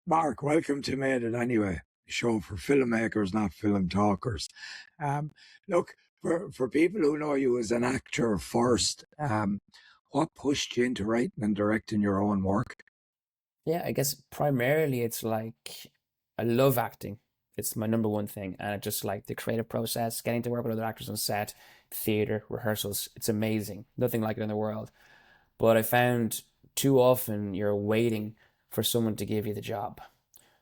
Mark, welcome to Made It Anyway, a show for filmmakers, not film talkers. Um, Look, for people who know you as an actor first, what pushed you into writing and directing your own work? Yeah, I guess primarily it's like I love acting. It's my number one thing. And I just like the creative process, getting to work with other actors on set, theater, rehearsals. It's amazing. Nothing like it in the world. But I found too often you're waiting for someone to give you the job,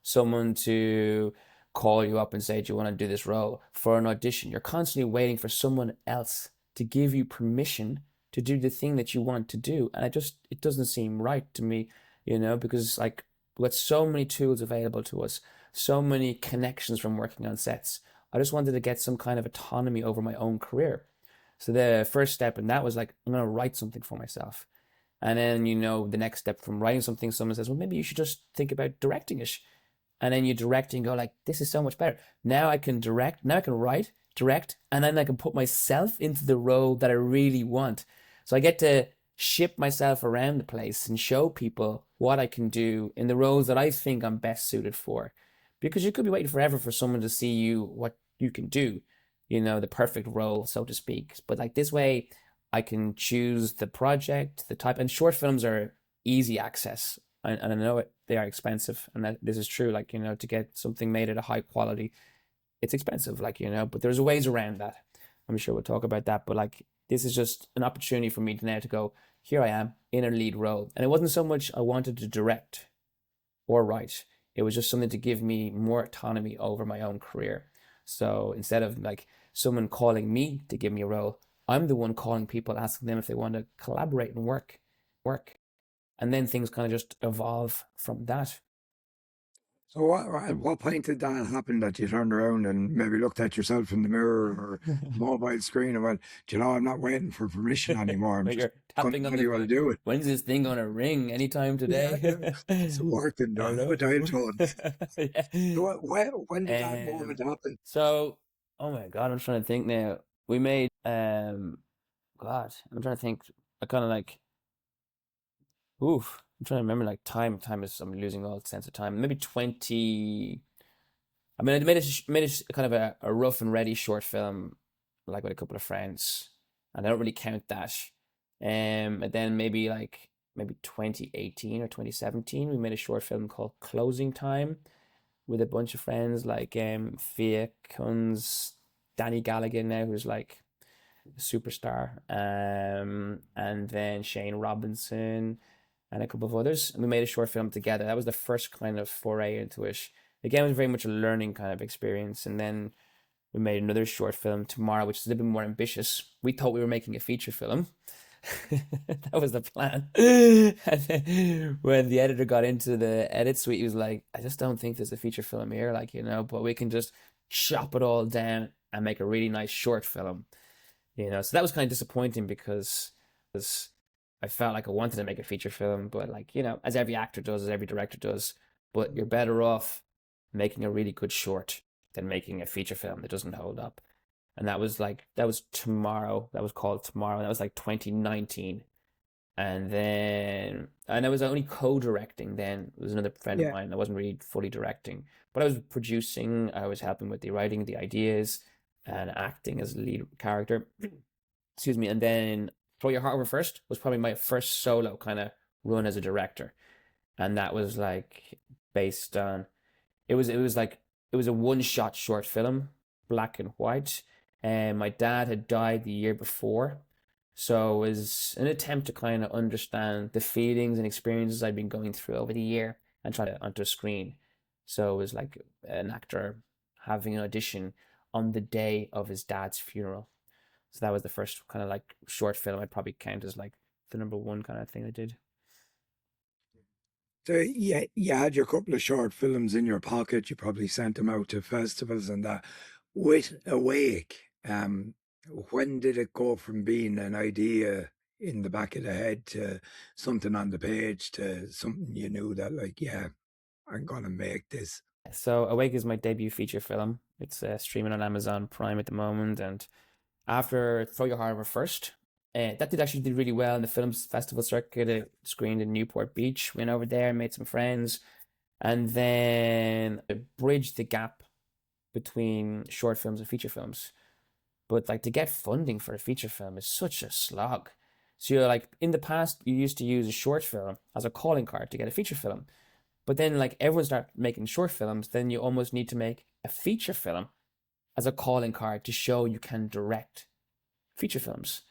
someone to call you up and say, do you want to do this role for an audition? You're constantly waiting for someone else to give you permission to do the thing that you want to do. And it doesn't seem right to me, because like with so many tools available to us, so many connections from working on sets, I just wanted to get some kind of autonomy over my own career. So the first step in that was like, I'm going to write something for myself. And then, the next step from writing something, someone says, well, maybe you should just think about directing it. And then you direct and go like, this is so much better. Now I can direct, now I can write, direct, and then I can put myself into the role that I really want. So I get to ship myself around the place and show people what I can do in the roles that I think I'm best suited for. Because you could be waiting forever for someone to see you what you can do, the perfect role, so to speak. But like this way, I can choose the project, the type, and short films are easy access. And I know they are expensive, and that this is true. Like, to get something made at a high quality, it's expensive, like, but there's ways around that. I'm sure we'll talk about that. But like, this is just an opportunity for me to now to go, here I am in a lead role. And it wasn't so much I wanted to direct or write, it was just something to give me more autonomy over my own career. So instead of like someone calling me to give me a role, I'm the one calling people, asking them if they want to collaborate and work. And then things kind of just evolve from that. So, at what point did that happen that you turned around and maybe looked at yourself in the mirror or mobile screen and went, do you know, I'm not waiting for permission anymore. I'm But just you're going to tapping on tell the you how to phone. do it. When's this thing gonna ring? Anytime Yeah, today? yeah. It's working. I I have a know. dial tone. So, Yeah. when did that moment Um. happen? So, oh my God, I'm trying to think now. We made God, I'm trying to think. I kind of like, oof. I'm trying to remember like time. Time is I'm losing all sense of time. Maybe 20. I mean, I made a kind of a rough and ready short film, like with a couple of friends, and I don't really count that. And then maybe 2018 or 2017, we made a short film called Closing Time with a bunch of friends like Fia Kunz, Danny Galligan now, who's like a superstar, and then Shane Robinson and a couple of others. And we made a short film together. That was the first kind of foray into it. Again, it was very much a learning kind of experience. And then we made another short film tomorrow, which is a little bit more ambitious. We thought we were making a feature film. That was the plan. And then when the editor got into the edit suite, he was like, I just don't think there's a feature film here, like, but we can just chop it all down and make a really nice short film. So that was kind of disappointing because I felt like I wanted to make a feature film, but like, as every actor does, as every director does, but you're better off making a really good short than making a feature film that doesn't hold up. And that was Tomorrow. That was called Tomorrow. That was like 2019. And I was only co-directing then. It was another friend of Yeah. mine. I wasn't really fully directing, but I was producing. I was helping with the writing, the ideas, and acting as a lead character. Excuse me. And then Throw Your Heart Over First was probably my first solo kind of run as a director, and that was like based on it was a one shot short film, black and white. And my dad had died the year before, so it was an attempt to kind of understand the feelings and experiences I'd been going through over the year and try to onto a screen. So it was like an actor having an audition on the day of his dad's funeral. So that was the first kind of like short film I'd probably count as like the number one kind of thing I did. So, yeah, you had your couple of short films in your pocket. You probably sent them out to festivals and that. With Awake, when did it go from being an idea in the back of the head to something on the page to something you knew that, like, yeah, I'm gonna make this? So Awake is my debut feature film. It's streaming on Amazon Prime at the moment, and after Throw Your Heart Over First, that did actually did really well in the film festival circuit. It screened in Newport Beach. Went over there, made some friends, and then bridge the gap between short films and feature films. But like to get funding for a feature film is such a slog. So you're like in the past you used to use a short film as a calling card to get a feature film. But then like everyone started making short films, then you almost need to make a feature film as a calling card to show you can direct feature films.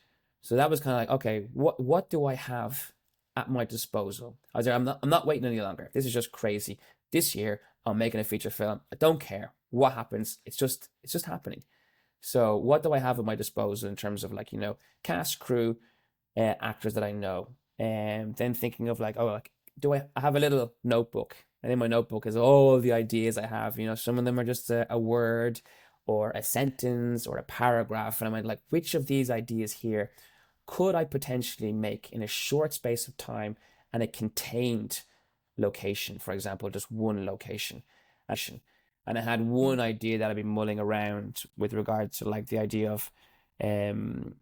So that was kind of like, okay, what do I have at my disposal? I was like, I'm not waiting any longer. This is just crazy. This year I'm making a feature film. I don't care what happens. It's just happening. So what do I have at my disposal in terms of like, cast, crew, actors that I know, and then thinking of like, oh, like, I have a little notebook, and in my notebook is all the ideas I have. Some of them are just a word or a sentence or a paragraph, and I'm like, which of these ideas here could I potentially make in a short space of time and a contained location, for example, just one location. And I had one idea that I've been mulling around with regard to like the idea of um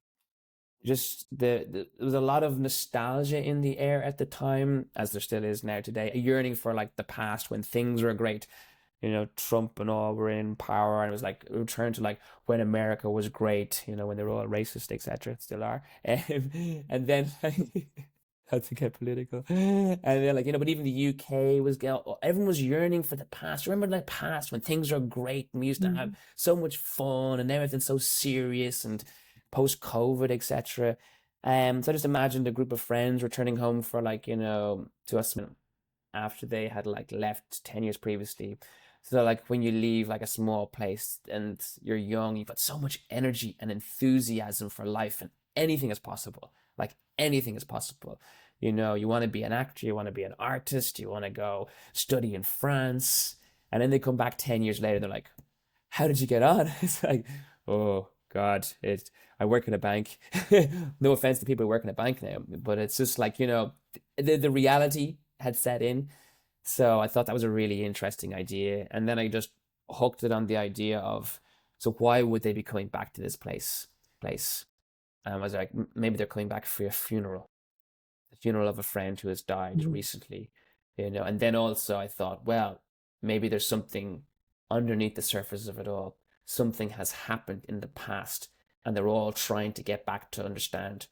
just there was a lot of nostalgia in the air at the time, as there still is now today, a yearning for like the past when things were great. Trump and all were in power, and it was like a return to like when America was great, when they were all racist, etc. Still are. And then not to get political. And then like, but even the UK was, everyone was yearning for the past. Remember the past when things were great and we used to have so much fun and everything's so serious and post-COVID, etc. So I just imagined a group of friends returning home for like, to us after they had like left 10 years previously. So like when you leave like a small place and you're young, you've got so much energy and enthusiasm for life, and anything is possible. Like anything is possible. You want to be an actor, you want to be an artist, you want to go study in France. And then they come back 10 years later, they're like, how did you get on? It's like, oh God, I work in a bank. No offense to people who work in a bank now, but it's just like, the reality had set in. So I thought that was a really interesting idea. And then I just hooked it on the idea of, so why would they be coming back to this place? And I was like, maybe they're coming back for a funeral, the funeral of a friend who has died recently, And then also I thought, well, maybe there's something underneath the surface of it all. Something has happened in the past, and they're all trying to get back to understand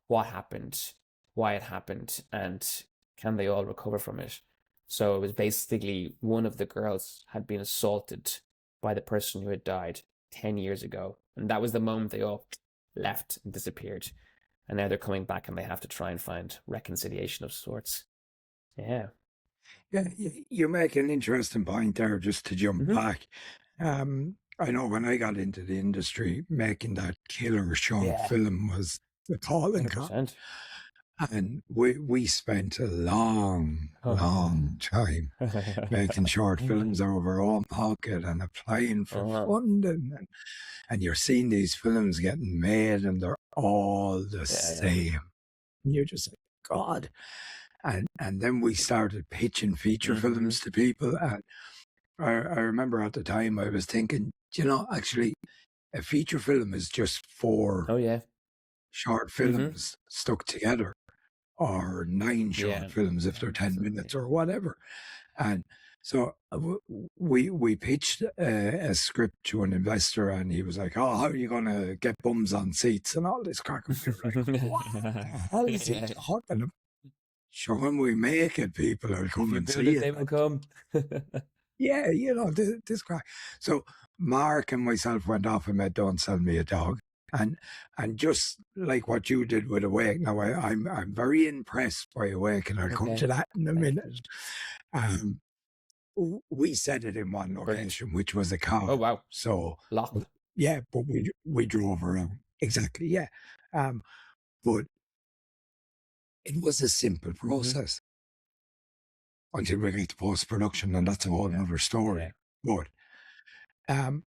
what happened, why it happened, and can they all recover from it? So it was basically one of the girls had been assaulted by the person who had died 10 years ago. And that was the moment they all left and disappeared. And now they're coming back and they have to try and find reconciliation of sorts. Yeah. Yeah, you make an interesting point there, just to jump Mm-hmm. back. I know when I got into the industry, making that killer short Yeah. film was the calling card. 100%. And we spent a long, Oh. long time making short films out of our own pocket and applying for Oh. funding. And you're seeing these films getting made and they're all the Yeah, yeah. same. And you're just like, God. And then we started pitching feature Mm-hmm. films to people. And I remember at the time I was thinking, actually, a feature film is just four Oh, yeah. short Mm-hmm. films stuck together, or nine short Yeah. films if Yeah, they're 10 minutes absolutely. or whatever. And so we pitched a script to an investor, and he was like, "Oh, how are you going to get bums on seats and all this crack?" And we were like, "What the hell is he Yeah. talking about?" Sure, when we make it, people will If come you and build see it, it. they will come. Yeah, this crack. So Mark and myself went off and made Don't Sell Me a Dog. And just like what you did with Awake, now I'm very impressed by Awake, and I'll come to Okay. that in a Thank minute. you. Um, we set it in one Brilliant. location, which was a car. Oh, wow. So Locked. yeah, but we drove around. Exactly, yeah. Um, but it was a simple Mm-hmm. process until we get to post production, and that's a whole Yeah. other Yeah. story. But um,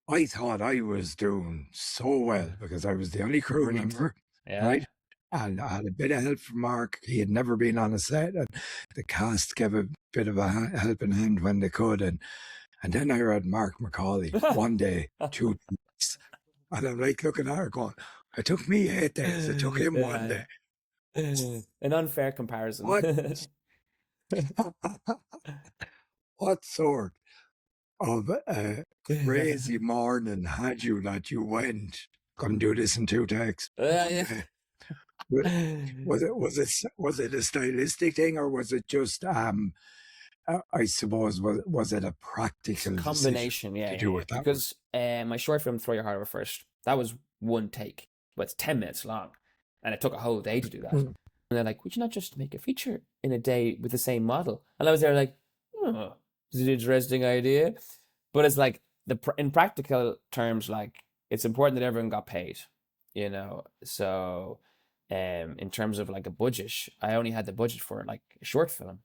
I thought I was doing so well because I was the only crew Brilliant. member, Yeah. right? And I had a bit of help from Mark. He had never been on a set, and the cast gave a bit of a helping hand when they could. And then I read Mark McAuley one day, 2 days. And I'm like looking at her going, it took me 8 days. It took him one Yeah. day. An unfair comparison. What? What sort of a crazy morning had you that you went, couldn't do this in two takes? Yeah. Uh, wa- was it a stylistic thing, or was it just I suppose was it a It's a practical decision combination, yeah, to yeah, do yeah. it that way? Because my short film, Throw Your Heart Over First, that was one take, but it's 10 minutes long. And it took a whole day to do that. Mm. And they're like, would you not just make a feature in a day with the same model? And I was there like, oh, this is an interesting idea. But it's like, in practical terms, like, it's important that everyone got paid, you know? So, in terms of like a budget, I only had the budget for like a short film,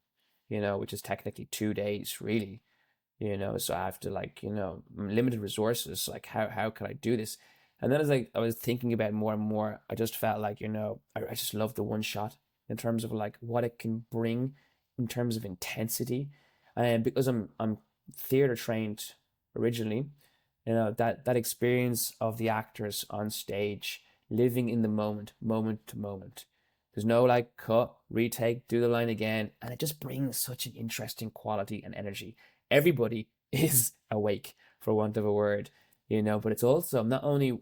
which is technically 2 days, really, so I have to, like, limited resources, like how could I do this? And then as I was thinking about it more and more, I just felt like, I just love the one shot in terms of like what it can bring in terms of intensity. And because I'm theater trained originally, that experience of the actors on stage living in the moment to moment. There's no like cut, retake, do the line again, and it just brings such an interesting quality and energy. Everybody is awake, for want of a word, but it's also not only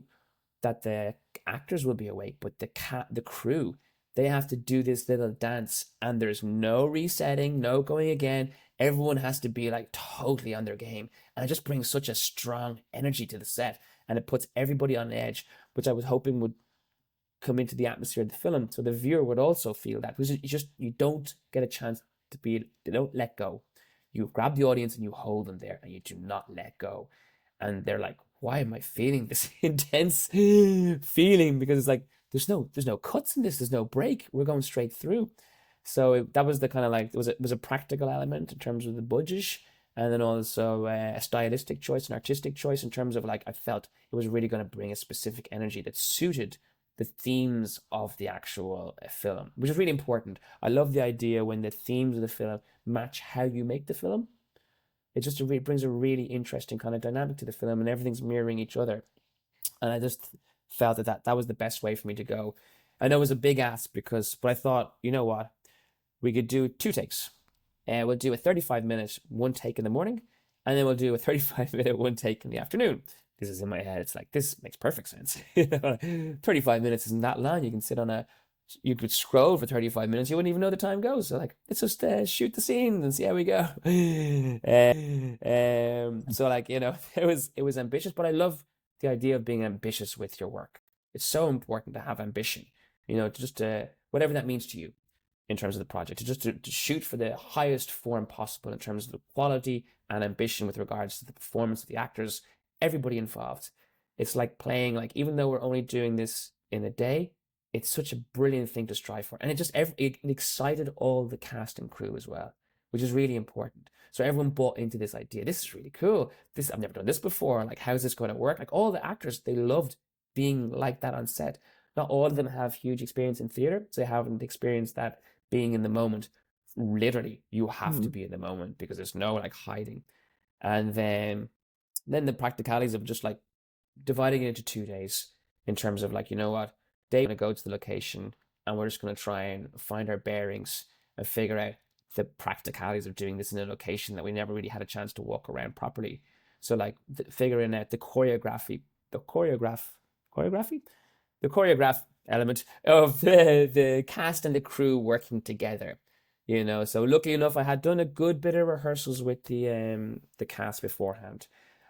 that the actors will be awake, but the crew, they have to do this little dance, and there's no resetting, no going again. Everyone has to be like totally on their game, and it just brings such a strong energy to the set, and it puts everybody on edge, which I was hoping would come into the atmosphere of the film, so the viewer would also feel that, because you don't get a chance to be, they don't let go. You grab the audience and you hold them there, and you do not let go, and they're like, why am I feeling this intense feeling? Because it's like there's no cuts in this, there's no break, we're going straight through. So that was the kind of like, it was a practical element in terms of the budget, and then also a stylistic choice, an artistic choice, in terms of like, I felt it was really going to bring a specific energy that suited the themes of the actual film, which is really important. I love the idea when the themes of the film match how you make the film. It just brings a really interesting kind of dynamic to the film, and everything's mirroring each other. And I just felt that was the best way for me to go. I know it was a big ask, but I thought, you know what, we could do two takes, and we'll do a 35-minute one take in the morning, and then we'll do a 35-minute one take in the afternoon. This is in my head. It's like, this makes perfect sense. 35 minutes isn't that long. You could scroll for 35 minutes. You wouldn't even know the time goes. So like, let's just shoot the scene and see how we go. So like, it was ambitious, but I love the idea of being ambitious with your work. It's so important to have ambition, just whatever that means to you in terms of the project, to shoot for the highest form possible in terms of the quality and ambition with regards to the performance of the actors, everybody involved. It's like playing, like, even though we're only doing this in a day, it's such a brilliant thing to strive for. And it excited all the cast and crew as well, which is really important. So everyone bought into this idea. This is really cool. I've never done this before. Like, how's this going to work? Like, all the actors, they loved being like that on set. Not all of them have huge experience in theater, so they haven't experienced that being in the moment. Literally, you have to Mm. be in the moment, because there's no like hiding. And then the practicalities of just like dividing it into 2 days, in terms of like, you know what, day going to go to the location, and we're just going to try and find our bearings and figure out the practicalities of doing this in a location that we never really had a chance to walk around properly. So like, figuring out the choreography, the choreograph element of the cast and the crew working together. So luckily enough, I had done a good bit of rehearsals with the cast beforehand,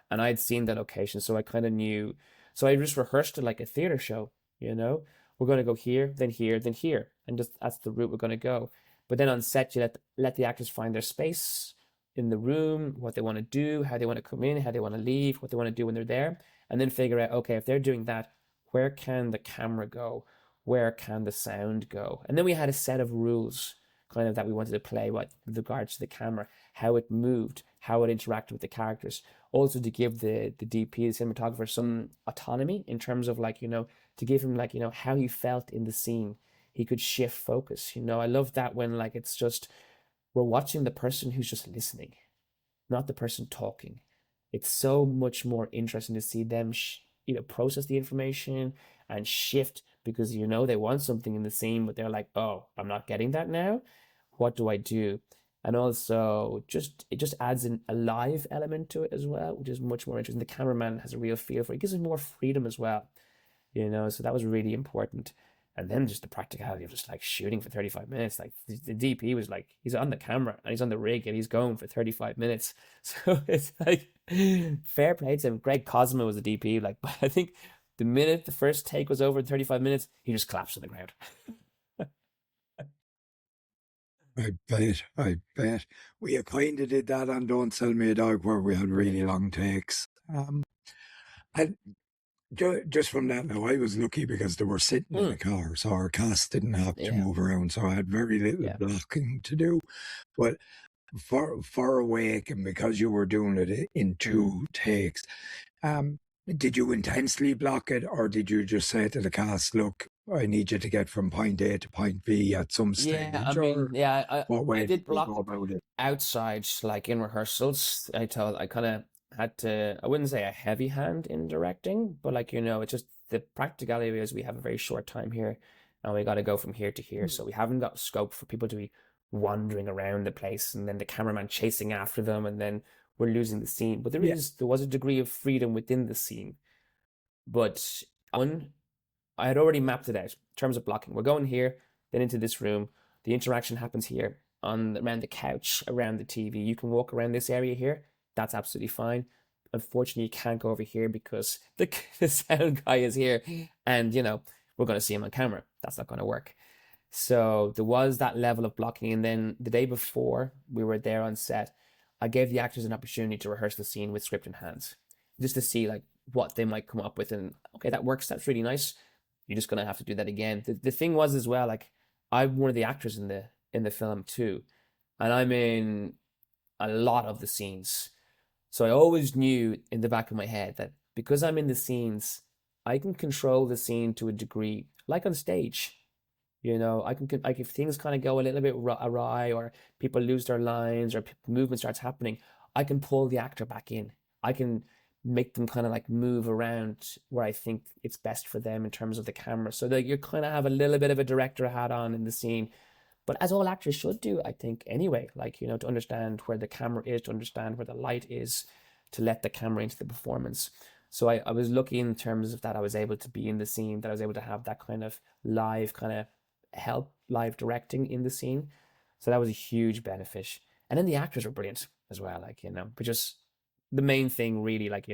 and I'd seen the location, so I kind of knew. So I just rehearsed it like a theater show. We're going to go here, then here, then here, and just that's the route we're going to go. But then on set, you let the actors find their space in the room, what they want to do, how they want to come in, how they want to leave, what they want to do when they're there, and then figure out, okay, if they're doing that, where can the camera go? Where can the sound go? And then we had a set of rules kind of that we wanted to play with regards to the camera, how it moved, how it interacted with the characters. Also to give the DP, the cinematographer, some autonomy in terms of like, to give him like, how he felt in the scene. He could shift focus. I love that when like it's just, we're watching the person who's just listening, not the person talking. It's so much more interesting to see them, process the information and shift, because they want something in the scene, but they're like, oh, I'm not getting that now. What do I do? And also just it just adds in a live element to it as well, which is much more interesting. The cameraman has a real feel for it. It gives us more freedom as well, so that was really important. And then just the practicality of just like shooting for 35 minutes. Like the DP was like, he's on the camera and he's on the rig and he's going for 35 minutes. So it's like, fair play to him. Greg Cosmo was the DP. Like, but I think the minute the first take was over in 35 minutes, he just collapsed on the ground. I bet, I bet. We kind of did that on Don't Sell Me a Dog where we had really Brilliant. long takes. And just from that now, I was lucky because they were sitting in Mm, the car, so our cast didn't have to yeah, move around, so I had very little yeah. blocking to do. But for Awake, and because you were doing it in Mm. 2 takes, um, did you intensely block it, or did you just say to the cast, "Look, I need you to get from point A to point B at some Yeah, I stage," mean, or yeah, what I way did did you go block about it? outside, like in rehearsals. I kind of had to, I wouldn't say a heavy hand in directing, but like, it's just the practicality is we have a very short time here and we got to go from here to here. So we haven't got scope for people to be wandering around the place and then the cameraman chasing after them and then we're losing the scene. But Yeah, there was a degree of freedom within the scene. But one, I had already mapped it out in terms of blocking. We're going here, then into this room. The interaction happens here on around the couch, around the TV. You can walk around this area here. That's absolutely fine. Unfortunately, you can't go over here because the sound guy is here, and we're going to see him on camera. That's not going to work. So there was that level of blocking. And then the day before we were there on set, I gave the actors an opportunity to rehearse the scene with script in hands, just to see like what they might come up with. And okay, that works. That's really nice. You're just gonna have to do that again. The thing was as well, like I'm one of the actors in the film too, and I'm in a lot of the scenes. So I always knew in the back of my head that because I'm in the scenes, I can control the scene to a degree, like on stage. I can like if things kind of go a little bit awry or people lose their lines or movement starts happening, I can pull the actor back in. I can make them kind of like move around where I think it's best for them in terms of the camera. So that you kind of have a little bit of a director hat on in the scene, but as all actors should do, I think anyway, like, to understand where the camera is, to understand where the light is, to let the camera into the performance. So I was lucky in terms of that I was able to be in the scene, that I was able to have that kind of live kind of help, live directing in the scene. So that was a huge benefit. And then the actors were brilliant as well, like, but just the main thing really, like,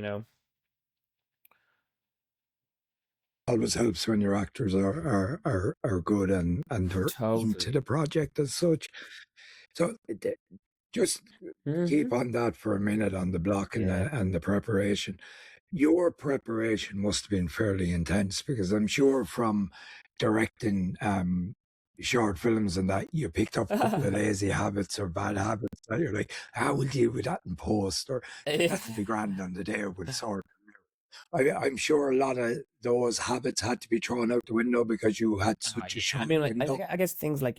always helps when your actors are good and they're into totally. the project as such. So just keep Hmm. on that for a minute on the block Yeah. and the preparation. Your preparation must have been fairly intense because I'm sure from directing short films and that you picked up a couple of lazy habits or bad habits that you're like, how will deal with that in post, or Yeah. that'll be grand on the day we'll sort. I'm sure a lot of those habits had to be thrown out the window because you had Oh such a yeah. I short mean, like window. I guess things like,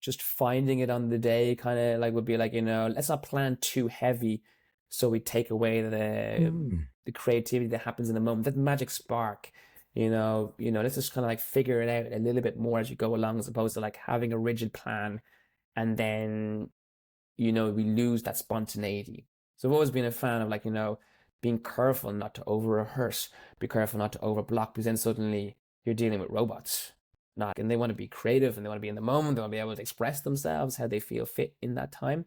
just finding it on the day kind of like would be like, let's not plan too heavy so we take away Hmm. the creativity that happens in the moment, that magic spark. Let's just kind of like figure it out a little bit more as you go along, as opposed to like having a rigid plan and then we lose that spontaneity. So I've always been a fan of like, being careful not to over rehearse, be careful not to over block, because then suddenly you're dealing with robots. Not and they want to be creative and they want to be in the moment, they want to be able to express themselves how they feel fit in that time.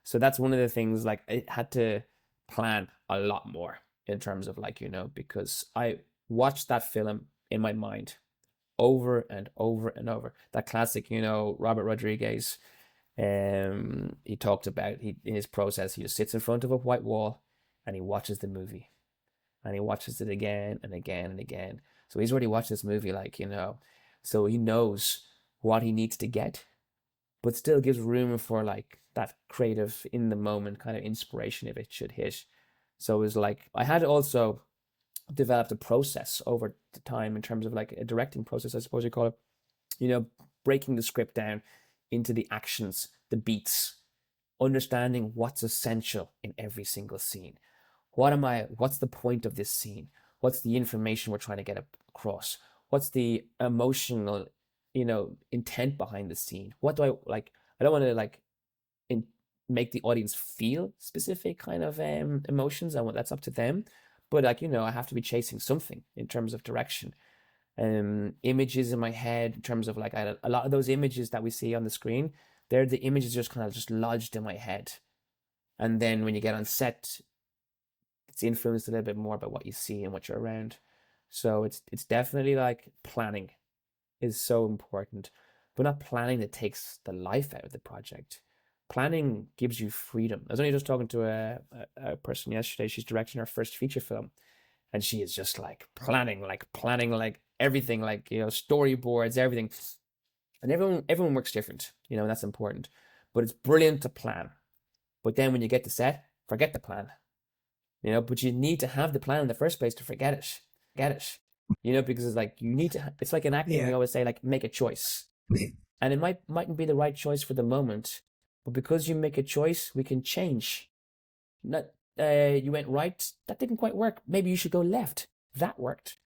So that's one of the things like I had to plan a lot more in terms of like, because I watched that film in my mind over and over and over. That classic, Robert Rodriguez, he talked about he in his process he just sits in front of a white wall and he watches the movie and he watches it again and again and again. So he's already watched this movie, like, so he knows what he needs to get, but still gives room for like that creative in the moment kind of inspiration if it should hit. So it was like I had also developed a process over the time in terms of like a directing process, I suppose you call it, you know, breaking the script down into the actions, the beats, understanding what's essential in every single scene. What's the point of this scene? What's the information we're trying to get across? What's the emotional, intent behind the scene? What do I like? I don't want to like in, make the audience feel specific kind of emotions. I want that's up to them. But like, I have to be chasing something in terms of direction. Images in my head in terms of like a lot of those images that we see on the screen, they're the images just kind of just lodged in my head. And then when you get on set, it's influenced a little bit more by what you see and what you're around. So it's definitely like planning is so important, but not planning that takes the life out of the project. Planning gives you freedom. I was only just talking to a person yesterday. She's directing her first feature film, and she is just like planning, like everything, like storyboards, everything. And everyone works different, and that's important. But it's brilliant to plan. But then when you get to set, forget the plan. But you need to have the plan in the first place to forget it. Get it. Because it's like you need to. It's like in acting, we Yeah. always say like make a choice, and it mightn't be the right choice for the moment, but because you make a choice, we can change. Not you went right, that didn't quite work. Maybe you should go left. That worked.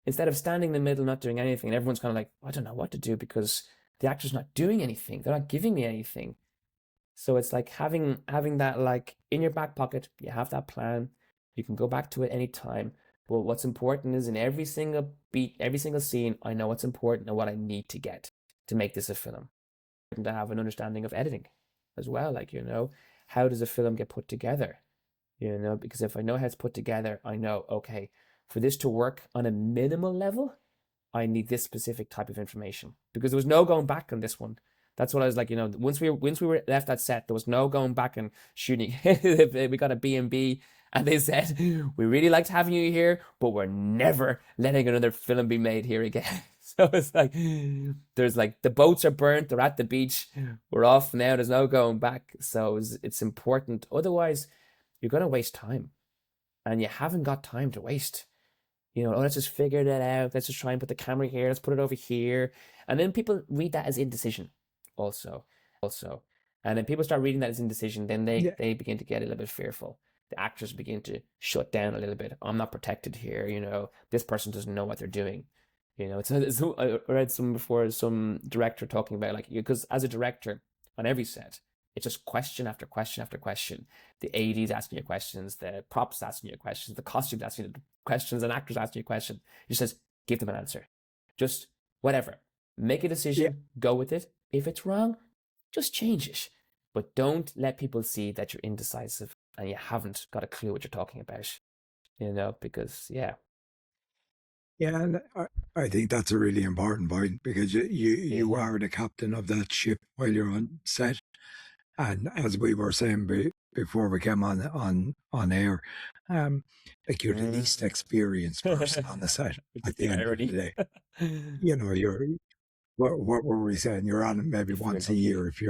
Instead of standing in the middle, not doing anything, and everyone's kind of like, I don't know what to do because the actor's not doing anything. They're not giving me anything. So it's like having that like in your back pocket. You have that plan. You can go back to it anytime. But what's important is in every single beat, every single scene, I know what's important and what I need to get to make this a film. And to have an understanding of editing as well. Like, how does a film get put together? Because if I know how it's put together, I know, okay, for this to work on a minimal level, I need this specific type of information. Because there was no going back on this one. That's what I was like, once we were left that set, there was no going back and shooting. We got a B&B and they said, we really liked having you here, but we're never letting another film be made here again. So it's like, there's like, the boats are burnt, they're at the beach, we're off now, there's no going back. So it's important. Otherwise, you're going to waste time and you haven't got time to waste. Let's just figure that out. Let's just try and put the camera here. Let's put it over here. And then people read that as indecision also. And then people start reading that as indecision, then Yeah. they begin to get a little bit fearful. The actors begin to shut down a little bit. I'm not protected here, this person doesn't know what they're doing. I read some before, some director talking about like, because as a director on every set, it's just question after question after question. The AD's asking you questions, the props asking you questions, the costumes asking you questions, and actors asking you questions. He says, give them an answer. Just whatever. Make a Yeah. decision, go with it. If it's wrong, just change it. But don't let people see that you're indecisive and you haven't got a clue what you're talking about. Because Yeah, and I think that's a really important point because you yeah. are the captain of that ship while you're on set. And as we were saying before we came on air, um, like you're the least experienced person on the set Which is at the the end of the irony. day. You're what were we saying? You're on it maybe If you're once a lucky. year if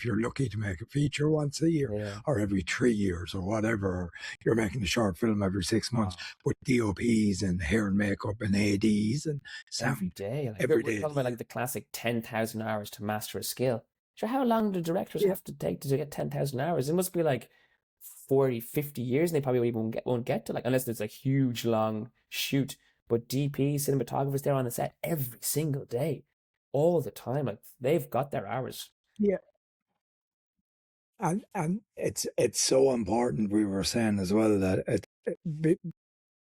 you're lucky to make a feacher once a year, Yeah. or every 3 years or whatever. Or you're making a short film every 6 months Oh, with DOPs and hair and makeup and ADs and every sound day. Like we're, every we're day of talking the about year. like the classic 10,000 hours to master a skill. Sure, how long do directors Yeah, have to take to get 10,000 hours? It must be like 40, 50 years, and they probably even won't get to like, unless it's a huge long shoot. But DP, cinematographers, they're on the set every single day, all the time. Like they've got their hours. yeah. And it's so important. We were saying as well that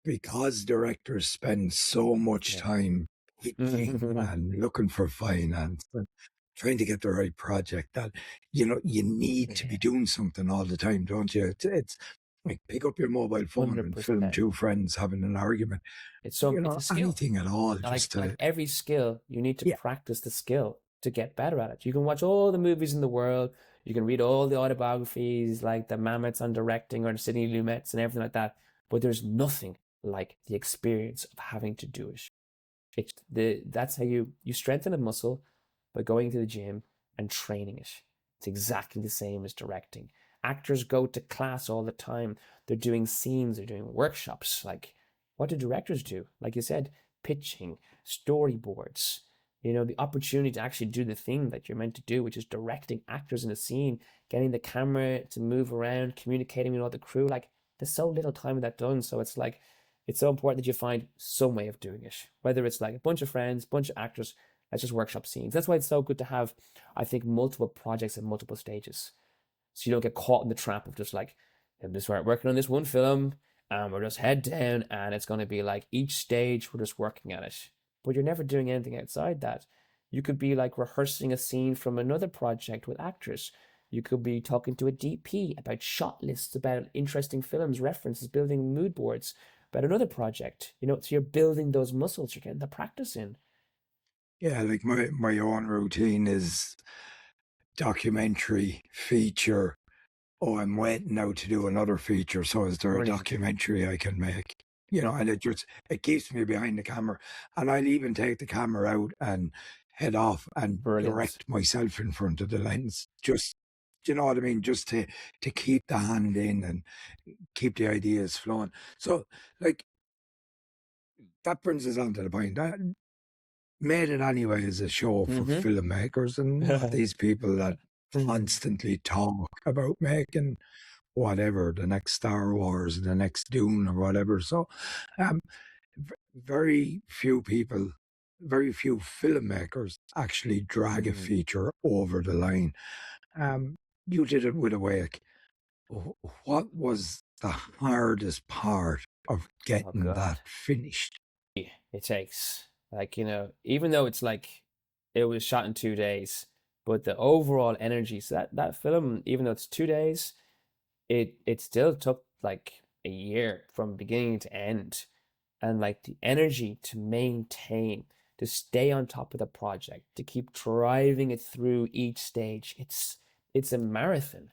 because directors spend so much Yeah. time pitching and looking for finance and trying to get the right project, that you need to be Yeah. doing something all the time, don't you? It's like pick up your mobile phone and film 100%. two friends having an argument. It's a skill. Anything at all, like just like to every skill, you need to yeah, practice the skill to get better at it. You can watch all the movies in the world, you can read all the autobiographies like the Mammoths on directing or the Sidney Lumet's and everything like that, but there's nothing like the experience of having to do it. That's how you strengthen a muscle by going to the gym and training it. It's exactly the same as directing. Actors go to class all the time. They're doing scenes, they're doing workshops. Like, what do directors do? Like you said, pitching, storyboards, the opportunity to actually do the thing that you're meant to do, which is directing actors in a scene, getting the camera to move around, communicating with all the crew. Like, there's so little time of that done. So it's like, it's so important that you find some way of doing it, whether it's like a bunch of friends, bunch of actors. Let's just workshop scenes. That's why it's so good to have, I think, multiple projects at multiple stages. So you don't get caught in the trap of just like, I'm just working on this one film and we're just head down and it's going to be like each stage we're just working at it. But you're never doing anything outside that. You could be like rehearsing a scene from another project with actors. You could be talking to a DP about shot lists, about interesting films, references, building mood boards about another project. So you're building those muscles, you're getting the practice in. Yeah, like my own routine is documentary, feature. Oh, I'm waiting now to do another feature. So is there a Brilliant. documentary I can make? And it keeps me behind the camera. And I'll even take the camera out and head off and Brilliant. direct myself in front of the lens. Just, do you know what I mean? Just to keep the hand in and keep the ideas flowing. So, like, that brings us on to the point. That Made It Anyway is a show for Mm-hmm. filmmakers and not these people that constantly talk about making whatever, the next Star Wars, the next Dune or whatever. So, um, very few people, very few filmmakers actually drag a feature over the line. You did it with Awake. What was the hardest part of Oh getting that God. finished? It takes like, even though it's like it was shot in 2 days, but the overall energy, so that film, even though it's 2 days, it still took like a year from beginning to end. And like the energy to maintain, to stay on top of the project, to keep driving it through each stage. It's a marathon.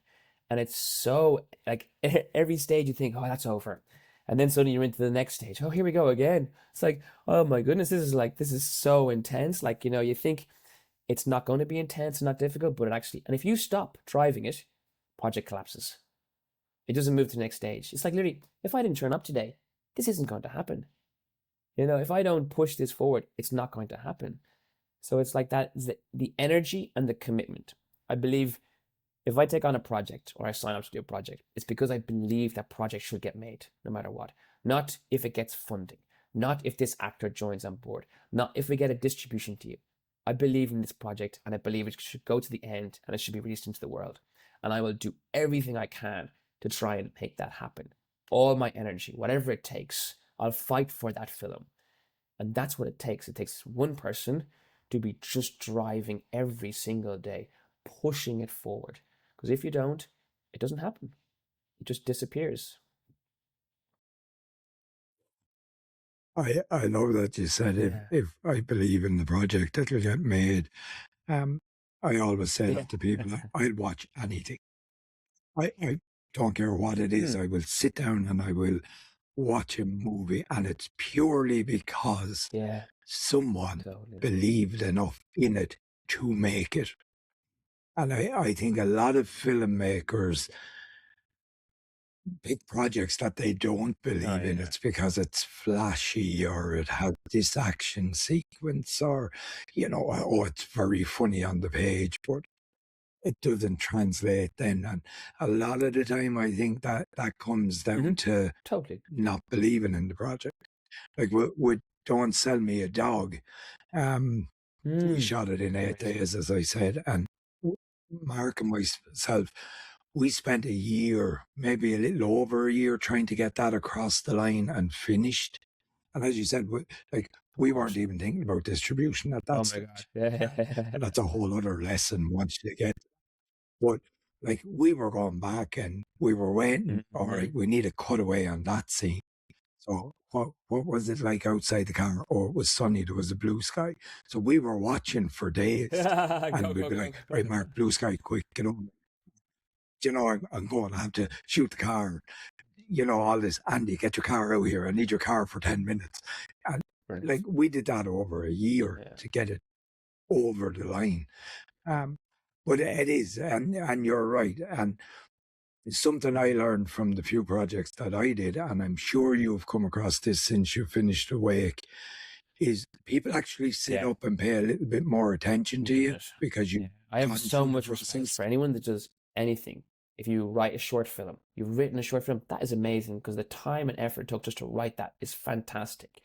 And it's so like every stage you think, oh, that's over. And then suddenly you're into the next stage. Oh, here we go again. It's like, oh my goodness, this is so intense. Like, you think it's not going to be intense and not difficult, but it actually, and if you stop driving it, project collapses. It doesn't move to the next stage. It's like literally, if I didn't turn up today, this isn't going to happen. If I don't push this forward, it's not going to happen. So it's like that, the energy and the commitment. I believe if I take on a project or I sign up to do a project, it's because I believe that project should get made no matter what. Not if it gets funding, not if this actor joins on board, not if we get a distribution deal. I believe in this project and I believe it should go to the end and it should be released into the world. And I will do everything I can to try and make that happen. All my energy, whatever it takes, I'll fight for that film. And that's what it takes. It takes one person to be just driving every single day, pushing it forward. Because if you don't, it doesn't happen. It just disappears. I know that you said Yeah. if I believe in the project, it'll get made. Um, I always say Yeah. that to people. I'll watch anything. I don't care what it is. I will sit down and I will watch a movie, and it's purely because Yeah. someone Totally. believed enough in it to make it. And I think a lot of filmmakers pick projects that they don't Oh believe in. yeah. It's because it's flashy or it has this action sequence or, oh, it's very funny on the page, but it doesn't translate then. And a lot of the time, I think that comes down to Totally. not believing in the project. Like with Don't Sell Me a Dog, we shot it in 8 days, as I said, and Mark and myself, we spent a year, maybe a little over a year, trying to get that across the line and finished. And as you said, we weren't even thinking about distribution at Oh that my God. stage. Yeah. And that's a whole other lesson once you get. But like we were going back and we were waiting. All right, we need a cutaway on that scene. So what was it like outside the car? Oh, it was sunny. There was a blue sky. So we were watching for days, Go, and we'd go, be go, like, go. "Right, Mark, blue sky, quick, get on." I'm going. I have to shoot the car. All this. Andy, get your car out here. I need your car for 10 minutes. And Brilliant. like we did that over a year Yeah. to get it over the line. Um, but it is, and you're right, and it's something I learned from the few projects that I did, and I'm sure you've come across this since you finished Awake, is people actually sit Yeah. up and pay a little bit more attention to you Unit. because Yeah. you've I have gone so through the much respect process. for anyone that does anything. If you write a short film, you've written a short film, that is amazing because the time and effort it took just to write that is fantastic.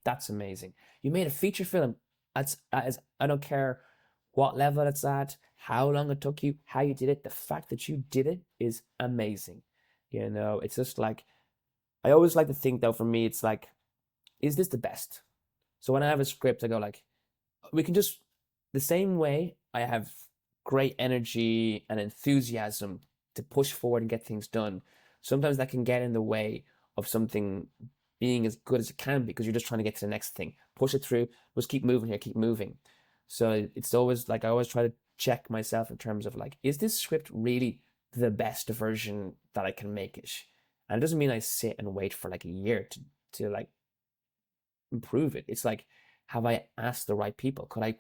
That's amazing. You made a feature film. I don't care what level it's at, how long it took you, how you did it. The fact that you did it is amazing. You know, it's just like I always like to think though. For me, it's like, is this the best? So when I have a script, I go like, we can just the same way I have great energy and enthusiasm to push forward and get things done. Sometimes that can get in the way of something being as good as it can be because you're just trying to get to the next thing. Push it through, just keep moving here, keep moving. So it's always like I always try to check myself in terms of like, is this script really the best version that I can make it? And it doesn't mean I sit and wait for like a year to like improve it. It's like, have I asked the right people? Could I,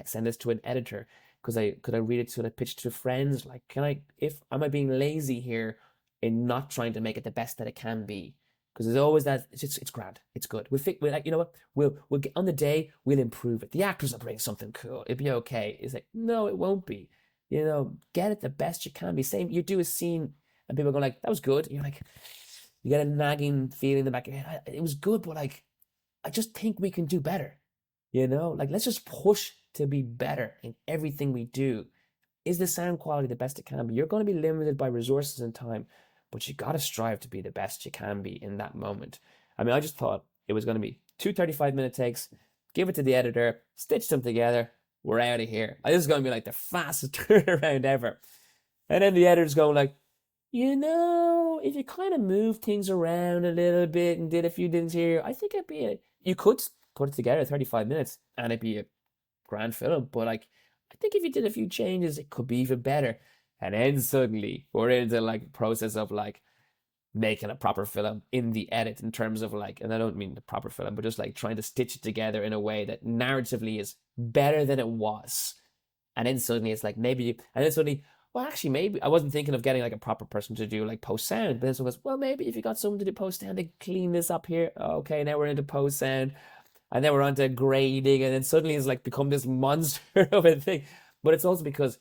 send this to an editor? Could I read it to the pitch to friends? Like, can I, if am I being lazy here in not trying to make it the best that it can be? Because there's always that it's grand, it's good. We'll like, you know what? We'll get on the day, we'll improve it. The actors will bring something cool. It'll be okay. It's like, no, it won't be. Get it the best you can be. Same, you do a scene and people go like, that was good. You're like, you get a nagging feeling in the back of your head. It was good, but like I just think we can do better. Like let's just push to be better in everything we do. Is the sound quality the best it can be? You're going to be limited by resources and time, but you got to strive to be the best you can be in that moment. I mean, I just thought it was going to be two 35-minute takes, give it to the editor, stitch them together, we're out of here. This is going to be like the fastest turnaround ever. And then the editor's going like, if you kind of move things around a little bit and did a few things here, I think you could put it together 35 minutes and it'd be a grand film. But like, I think if you did a few changes, it could be even better. And then suddenly we're into like process of like making a proper film in the edit in terms of like, and I don't mean the proper film, but just like trying to stitch it together in a way that narratively is better than it was. And then suddenly it's like and then suddenly, well, actually, maybe I wasn't thinking of getting like a proper person to do like post sound. But then someone goes, well, maybe if you got someone to do post sound, they clean this up here. Okay, now we're into post sound, and then we're onto grading, and then suddenly it's like become this monster of a thing. But it's also because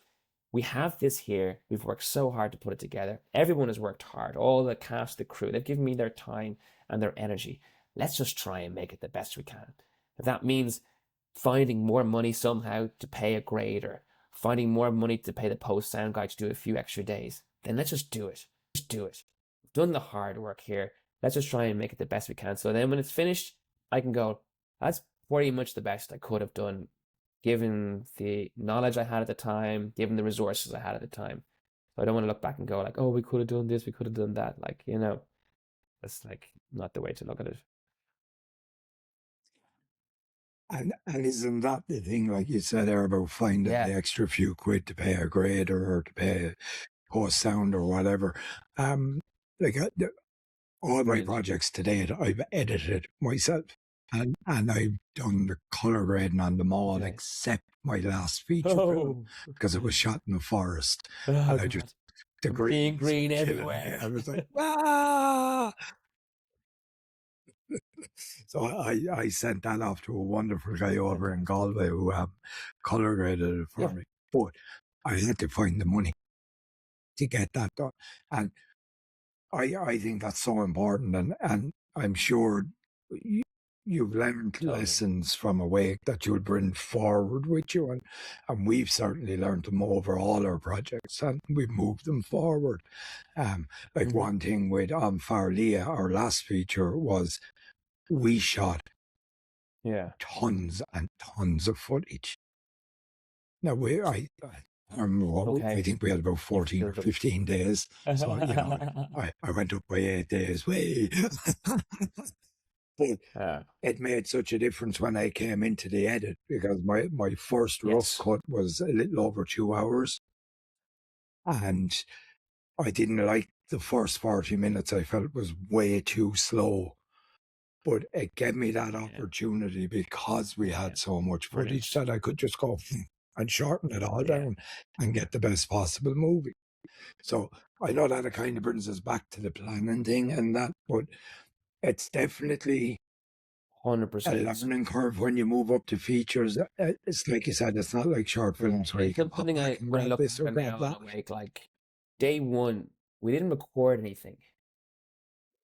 we have this here. We've worked so hard to put it together. Everyone has worked hard. All the cast, the crew, they've given me their time and their energy. Let's just try and make it the best we can. If that means finding more money somehow to pay a grader, finding more money to pay the post sound guy to do a few extra days, then let's just do it. Just do it. We've done the hard work here. Let's just try and make it the best we can. So then when it's finished, I can go, that's pretty much the best I could have done, given the knowledge I had at the time, given the resources I had at the time. So I don't want to look back and go like, oh, we could have done this, we could have done that. Like, that's like not the way to look at it. And isn't that the thing, like you said there, about finding Yeah, the extra few quid to pay a grader or to pay a post sound or whatever? Like all my brilliant. projects to date, I've edited myself, and I've done the color grading on them all Okay. except my last feature film Oh, because it was shot in the forest, oh and I just God. the I'm seeing green was green killing me. everywhere. I was like, ah! So I sent that off to a wonderful guy over in Fantastic. Galway who color graded it for Yeah, me. But I had to find the money to get that done. And I think that's so important. And I'm sure you, you've learned totally. lessons from Awake that you'll bring forward with you. And we've certainly learned them over all our projects and we've moved them forward. Like Hmm. one thing with Farlia, our last feature, was we shot Yeah. tons and tons of footage. Now I remember I Okay. think we had about You 14 or filled up. 15 days. So, I went up by 8 days. Way. But uh, it made such a difference when I came into the edit because my first rough yes. cut was a little over 2 hours. And I didn't like the first 40 minutes. I felt it was way too slow. But it gave me that Yeah. opportunity because we Yeah. had so much footage Brilliant. that I could just go and shorten it all Yeah. down and get the best possible movie. So I know that it kind of brings us back to the planning thing and that, but it's definitely a 100%. learning curve when you move up to features. It's like you said, it's not like short Yeah. films where you It's can pop something back and when I grab look this back or on grab now on that. Awake, like day one, we didn't record anything.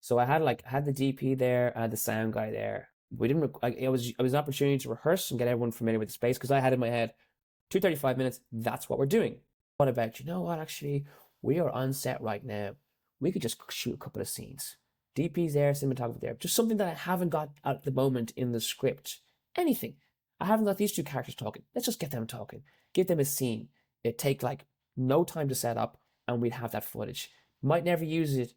So I had the DP there, I had the sound guy there. we didn't. It was an opportunity to rehearse and get everyone familiar with the space because I had in my head 235 minutes. That's what we're doing. What about, you know what? Actually, we are on set right now. We could just shoot a couple of scenes. DP's there, cinematographer there. Just something that I haven't got at the moment in the script. Anything. I haven't got these two characters talking. Let's just get them talking. Give them a scene. It'd take like no time to set up, and we'd have that footage. Might never use it,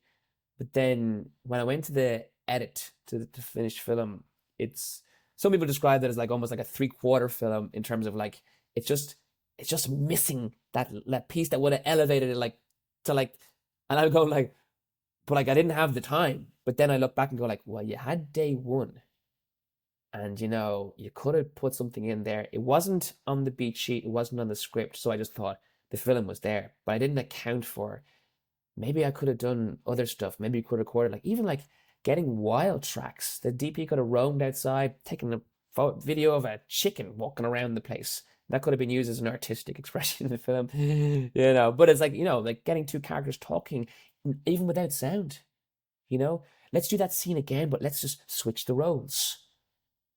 but then when I went to the edit to the finished film, it's some people describe it as like almost like a 3/4 film in terms of like it's just missing that piece that would have elevated it like to like, and I go like, but like I didn't have the time. But then I look back and go like, well, you had day one, and you know you could have put something in there. It wasn't on the beat sheet, it wasn't on the script, so I just thought the film was there, but I didn't account for maybe I could have done other stuff. Maybe you could have recorded like even like getting wild tracks. The DP could have roamed outside, taken a video of a chicken walking around the place. That could have been used as an artistic expression in the film, you know. But it's like, you know, like getting two characters talking, even without sound. You know, let's do that scene again, but let's just switch the roles.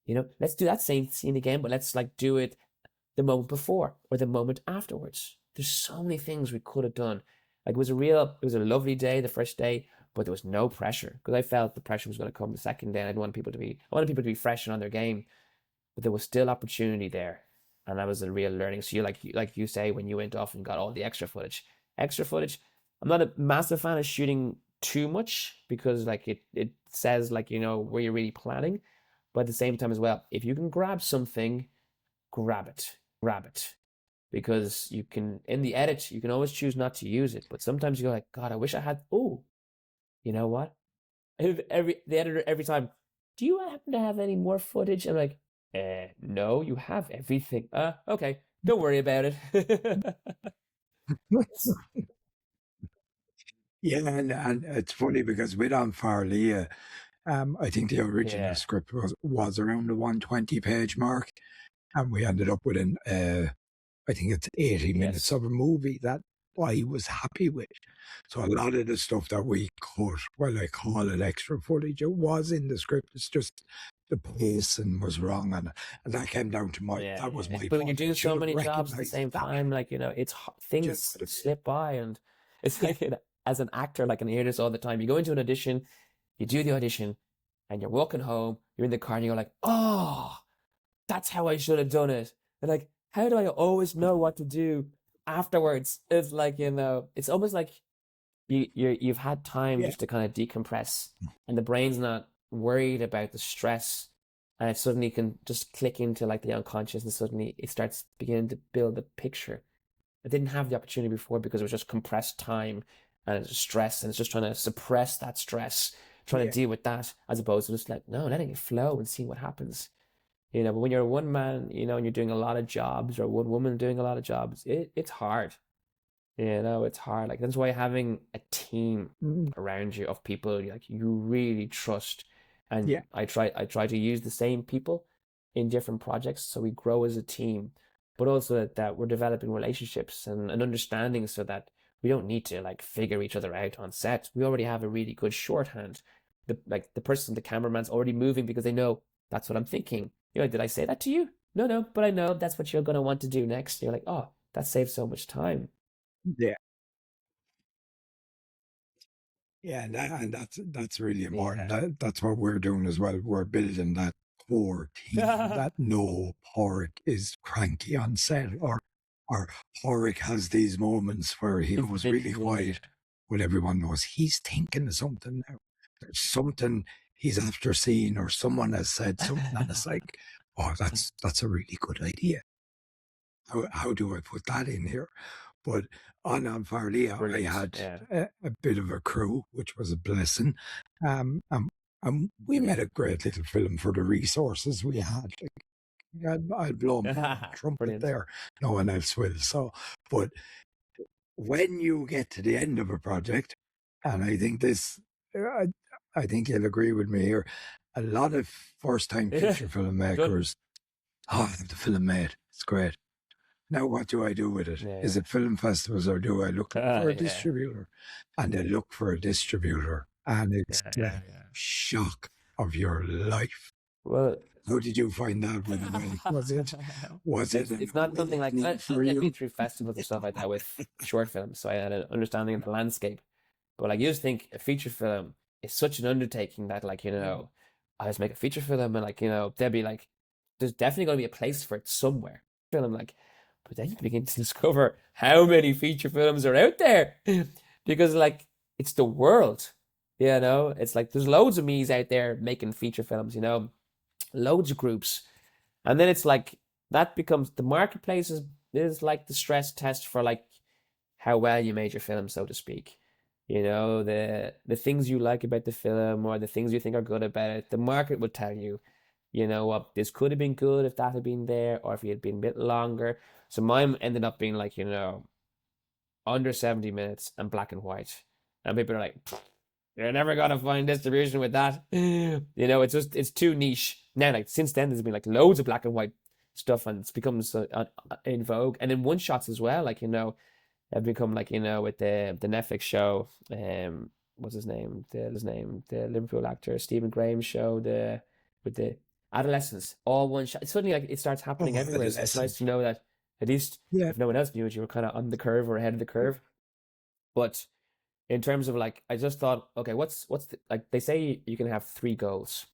You know, let's do that same scene again, but let's like do it the moment before or the moment afterwards. There's so many things we could have done. Like it was a lovely day, the first day, but there was no pressure because I felt the pressure was going to come the second day. And I wanted people to be fresh and on their game, but there was still opportunity there, and that was a real learning. So like you say, when you went off and got all the extra footage. I'm not a massive fan of shooting too much because like it says like, you know, where you're really planning, but at the same time as well, if you can grab something, grab it, because you can in the edit you can always choose not to use it, but sometimes you go like, God, I wish I had. Oh, you know what? The editor every time, do you happen to have any more footage? I'm like, no, you have everything. Okay, don't worry about it. Yeah, and it's funny because with On Farley, I think the original Yeah. script was around the 120-page mark, and we ended up with I think it's 80 minutes Yes. of a movie that I was happy with. So a lot of the stuff that we cut, well, I call it extra footage, it was in the script. It's just the pacing was wrong, and that came down to Yeah, that was yeah. my But when fault. you're I doing should so have many jobs at the recognized same that. time, like, you know, Just things sort of, slip by, and it's yeah, like, as an actor, like, and I hear this all the time. You go into an audition, you do the audition, and you're walking home, you're in the car, and you're like, oh, that's how I should have done it. And like, how do I always know what to do afterwards? It's like, you know, it's almost like you've had time yeah, just to kind of decompress, and the brain's not worried about the stress, and it suddenly can just click into like the unconscious, and suddenly it starts beginning to build a picture. I didn't have the opportunity before because it was just compressed time and it's stress, and it's just trying to suppress that stress, trying to yeah, deal with that, as opposed to just like, no, letting it flow and seeing what happens. You know, but when you're a one man, you know, and you're doing a lot of jobs, or one woman doing a lot of jobs, it's hard. You know, it's hard. Like that's why having a team mm, around you of people like you really trust, and yeah, I try to use the same people in different projects so we grow as a team, but also that we're developing relationships and an understanding so that we don't need to like figure each other out on set. We already have a really good shorthand. The person, the cameraman's already moving because they know that's what I'm thinking. You're like, did I say that to you? No, no, but I know that's what you're gonna want to do next. You're like, oh, that saves so much time. yeah. Yeah, and that's really important. Yeah. That's what we're doing as well. We're building that core team that no Porrick is cranky on set, or Porrick has these moments where he goes really Yeah. quiet, but everyone knows he's thinking of something now. There's something he's after seeing, or someone has said something, and it's like, oh, that's a really good idea. How do I put that in here? But on Farley, I Brilliant. had Yeah. a bit of a crew, which was a blessing. Um, um, we made a great little film for the resources we had. Like, I'll blow my own trumpet Brilliant. there. No one else will. So, but when you get to the end of a project, and I think I, I think you'll agree with me here, a lot of first-time Yeah. feature Good. filmmakers, oh, I have the film made. It's great. Now, what do I do with it? Is Yeah. it film festivals, or do I look for a Yeah. distributor? And they look for a distributor, and it's Yeah. the Yeah. shock of your life. Well, How did you find that, by the way? Was it an it's not something like awakening for I've been you? through festivals and stuff like that with short films, so I had an understanding of the landscape. But like you just think a feature film is such an undertaking that like I just make a feature film and like they'll be like, there's definitely going to be a place for it somewhere. Film like, but then you begin to discover how many feature films are out there because like it's the world, It's like there's loads of me's out there making feature films, loads of groups. And then it's like that becomes the marketplace is like the stress test for like how well you made your film, so to speak. The things you like about the film or the things you think are good about it, the market will tell you, what this could have been good if that had been there or if it had been a bit longer. So mine ended up being like, under 70 minutes and black and white. And people are like, you're never gonna find distribution with that. It's too niche. Now, like since then, there's been like loads of black and white stuff, and it's become so in vogue. And in one shots as well, like have become like with the Netflix show. What's his name? The Liverpool actor Stephen Graham's show. The with the adolescents, all one shot. Suddenly, like it starts happening Oh, everywhere. So it's nice adolescent. to know that at least Yeah. if no one else knew it, you were kind of on the curve or ahead of the curve. But in terms of like, I just thought, okay, like they say you can have three goals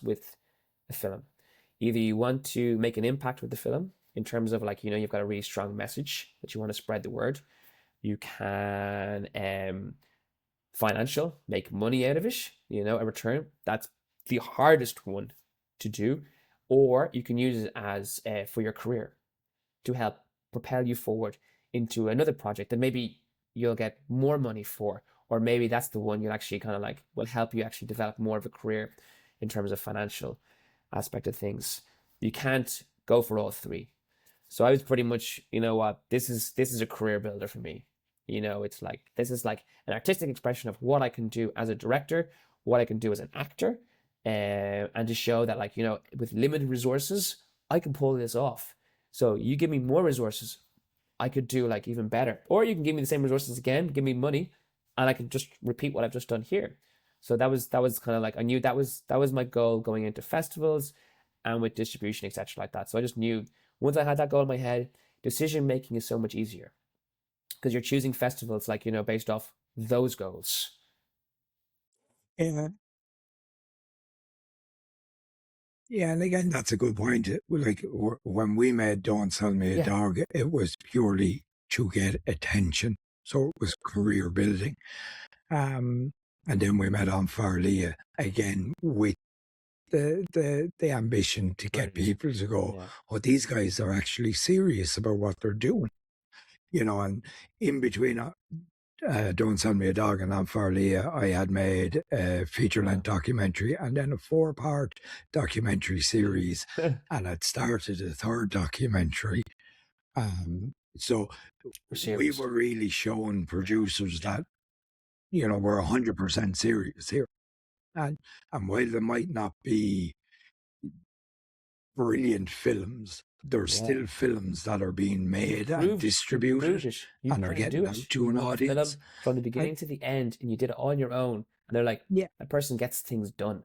with a film. Either you want to make an impact with the film in terms of like, you've got a really strong message that you want to spread the word. You can financial, make money out of it, a return. That's the hardest one to do. Or you can use it as for your career to help propel you forward into another project that maybe you'll get more money for, or maybe that's the one you'll actually kind of like will help you actually develop more of a career in terms of financial aspect of things. You can't go for all three. So I was pretty much, what, this is a career builder for me. It's like this is like an artistic expression of what I can do as a director, what I can do as an actor, and to show that like, with limited resources, I can pull this off. So you give me more resources, I could do like even better. Or you can give me the same resources again, give me money, and I can just repeat what I've just done here. So that was kind of like I knew that was my goal going into festivals and with distribution, etc. like that. So I just knew once I had that goal in my head, decision making is so much easier because you're choosing festivals like based off those goals. Yeah. Yeah, and again, that's a good point. Like when we made "Don't Sell Me a Yeah. Dog," it was purely to get attention, so it was career building. Um, and then we met on Farlia again with the ambition to get Brilliant. people to go, Yeah. oh, these guys are actually serious about what they're doing, and in between Don't Sell Me a Dog and On Farlia, I had made a feature-length Wow. documentary and then a four-part documentary series, For and I'd started a third documentary. So we series. were really showing producers that, we're 100% serious here. And, and while there might not be brilliant films, there's Yeah. still films that are being made and You've proved distributed it. You and are can do getting out it. to You an wrote a audience. film from the And beginning to the end, and you did it on your own. And they're like, yeah, that person gets things done.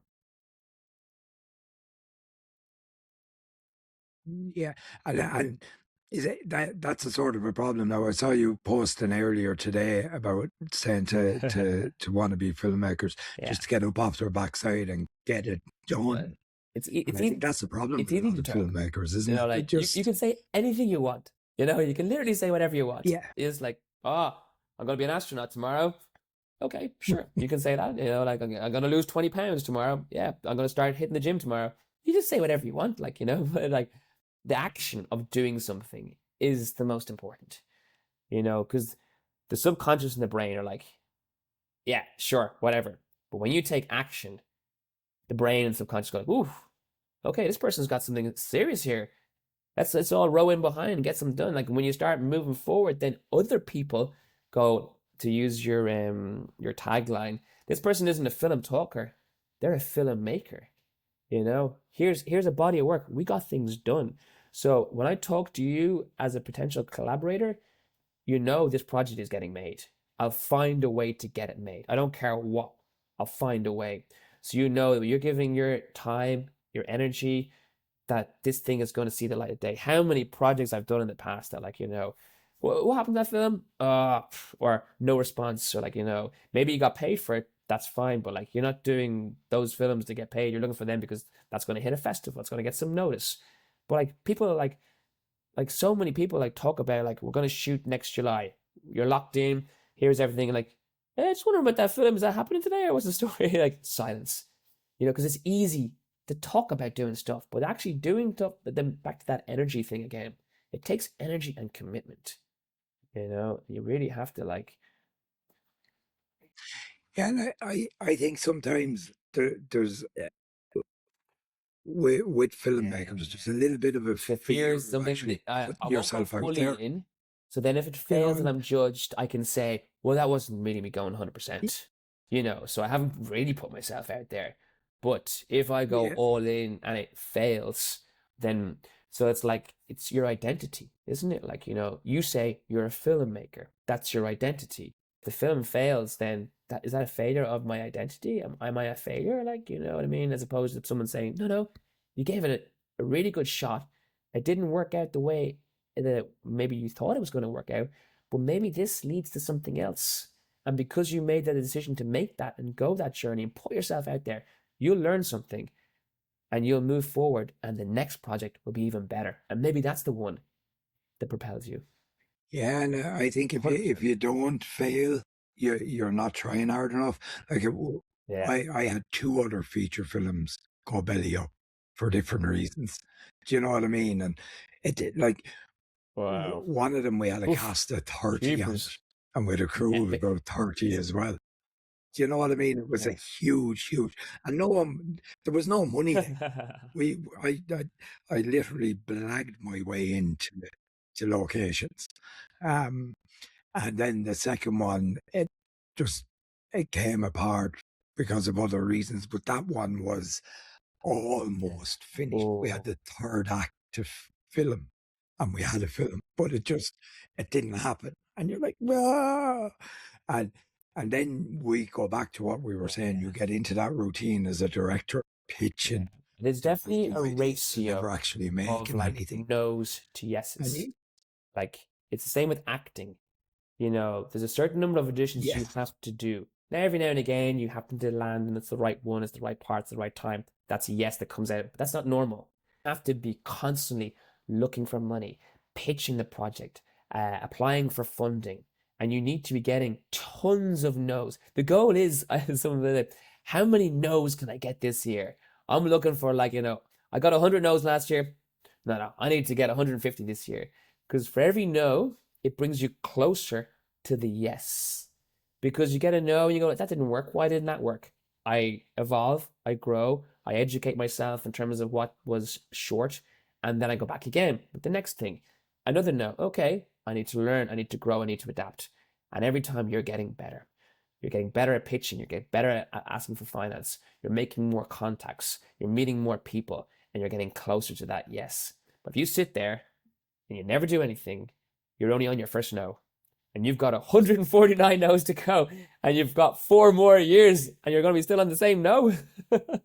yeah, and is it that's a sort of a problem now? I saw you posting earlier today about saying to want to be filmmakers Yeah. just to get up off their backside and get it Well, done. And I think that's the problem it's with a easy lot to of talk. filmmakers, isn't it? It You just can say anything you want. You can literally say whatever you want. yeah, It's like, oh, I'm gonna be an astronaut tomorrow. Okay, sure. You can say that. Like I'm gonna lose 20 pounds tomorrow. Yeah, I'm gonna start hitting the gym tomorrow. You just say whatever you want, but like the action of doing something is the most important. Because the subconscious and the brain are like, yeah, sure, whatever. But when you take action, the brain and subconscious go like, ooh, okay, this person's got something serious here. Let's all row in behind and get something done. Like when you start moving forward, then other people go to use your tagline. This person isn't a film talker; they're a filmmaker. Here's a body of work. We got things done. So when I talk to you as a potential collaborator, this project is getting made. I'll find a way to get it made. I don't care what. I'll find a way. So that you're giving your time your energy, that this thing is going to see the light of day. How many projects I've done in the past that, like, what happened to that film? Or no response, or like, maybe you got paid for it. That's fine, but like, you're not doing those films to get paid. You're looking for them because that's going to hit a festival. It's going to get some notice. But like, people are like so many people like talk about like, we're going to shoot next July. You're locked in. Here's everything. And like, just wondering about that film. Is that happening today, or what's the story? Like, silence. Because it's easy to talk about doing stuff, but actually doing stuff. But then back to that energy thing again. It takes energy and commitment. You really have to like. Yeah, and I think sometimes there's with filmmakers, there's a little bit of a The fear fear is of something that actually I putting won't go yourself out fully there, in. So then if it you know. fails and I'm judged, I can say, well, that wasn't really me going 100%. So I haven't really put myself out there. But if I go Yeah, all in and it fails, then so it's like it's your identity, isn't it? Like, you say you're a filmmaker. That's your identity. If the film fails, then that is that a failure of my identity? Am I a failure? Like, you know what I mean? As opposed to someone saying, no, no, you gave it a really good shot. It didn't work out the way that maybe you thought it was going to work out, but maybe this leads to something else. And because you made that decision to make that and go that journey and put yourself out there, you'll learn something and you'll move forward, and the next project will be even better. And maybe that's the one that propels you. yeah, and I think if 100%. you don't fail, you're not trying hard enough. Like Yeah. I had two other feature films go belly up for different reasons. Do you know what I mean? And it did, like Wow. one of them we had a Oof. cast of 30 on it, Jeepers. and we had a crew of Epic. about 30 as well. Do you know what I mean? It was a Yeah. huge, and no one, there was no money. We, I literally blagged my way into to locations. Um, and then the second one, just, it came apart because of other reasons, but that one was Yeah. almost finished. We had Oh, the third act to film, and we had a film, but it didn't happen. And you're like, "Ah!" And and then we go back to what we were saying. yeah. You get into that routine as a director, Yeah. pitching, There's definitely developing a ideas, and never ratio actually of making like anything. no's to And yeses. Like, it's the same with acting. There's a certain number of auditions you yes, have to do. Now, every now and again, you happen to land and it's the right one, it's the right part, it's the right time. That's a yes that comes out, but that's not normal. You have to be constantly looking for money, pitching the project, applying for funding, and you need to be getting tons of no's. The goal is, some of it, how many no's can I get this year? I'm looking for, like, I got 100 no's last year. No, I need to get 150 this year. Because for every no, it brings you closer to the yes. Because you get a no and you go, that didn't work. Why didn't that work? I evolve, I grow, I educate myself in terms of what was short, and then I go back again with the next thing. Another no. Okay, I need to learn, I need to grow, I need to adapt. And every time you're getting better. You're getting better at pitching, you're getting better at asking for finance, you're making more contacts, you're meeting more people, and you're getting closer to that yes. But if you sit there and you never do anything, you're only on your first no. And you've got 149 no's to go, and you've got 4 more years, and you're going to be still on the same no. that's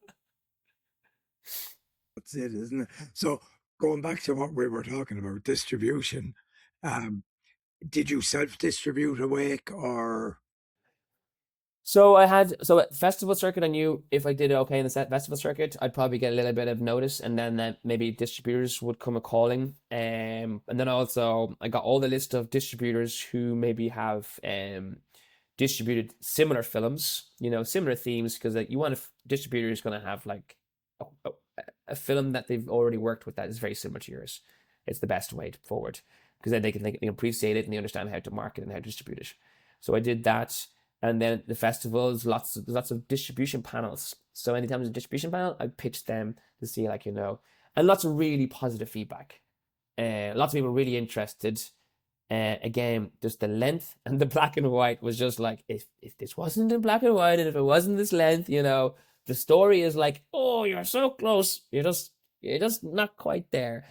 it, isn't it? So going back to what we were talking about, distribution, um, did you self-distribute Awake or So at festival circuit, I knew if I did okay in the set festival circuit, I'd probably get a little bit of notice, and then maybe distributors would come a calling. And then also I got all the list of distributors who maybe have distributed similar films, similar themes, because like, you want a distributor who's going to have like a, a, a film that they've already worked with that is very similar to yours. It's the best way forward, because then they can appreciate it and they understand how to market and how to distribute it. So I did that, and then the festivals, lots of distribution panels. So anytime there's a distribution panel, I pitch them to see, like, and lots of really positive feedback. Lots of people really interested. Again, just the length and the black and white was just like, if this wasn't in black and white and if it wasn't this length, the story is like, oh, you're so close, you're just not quite there,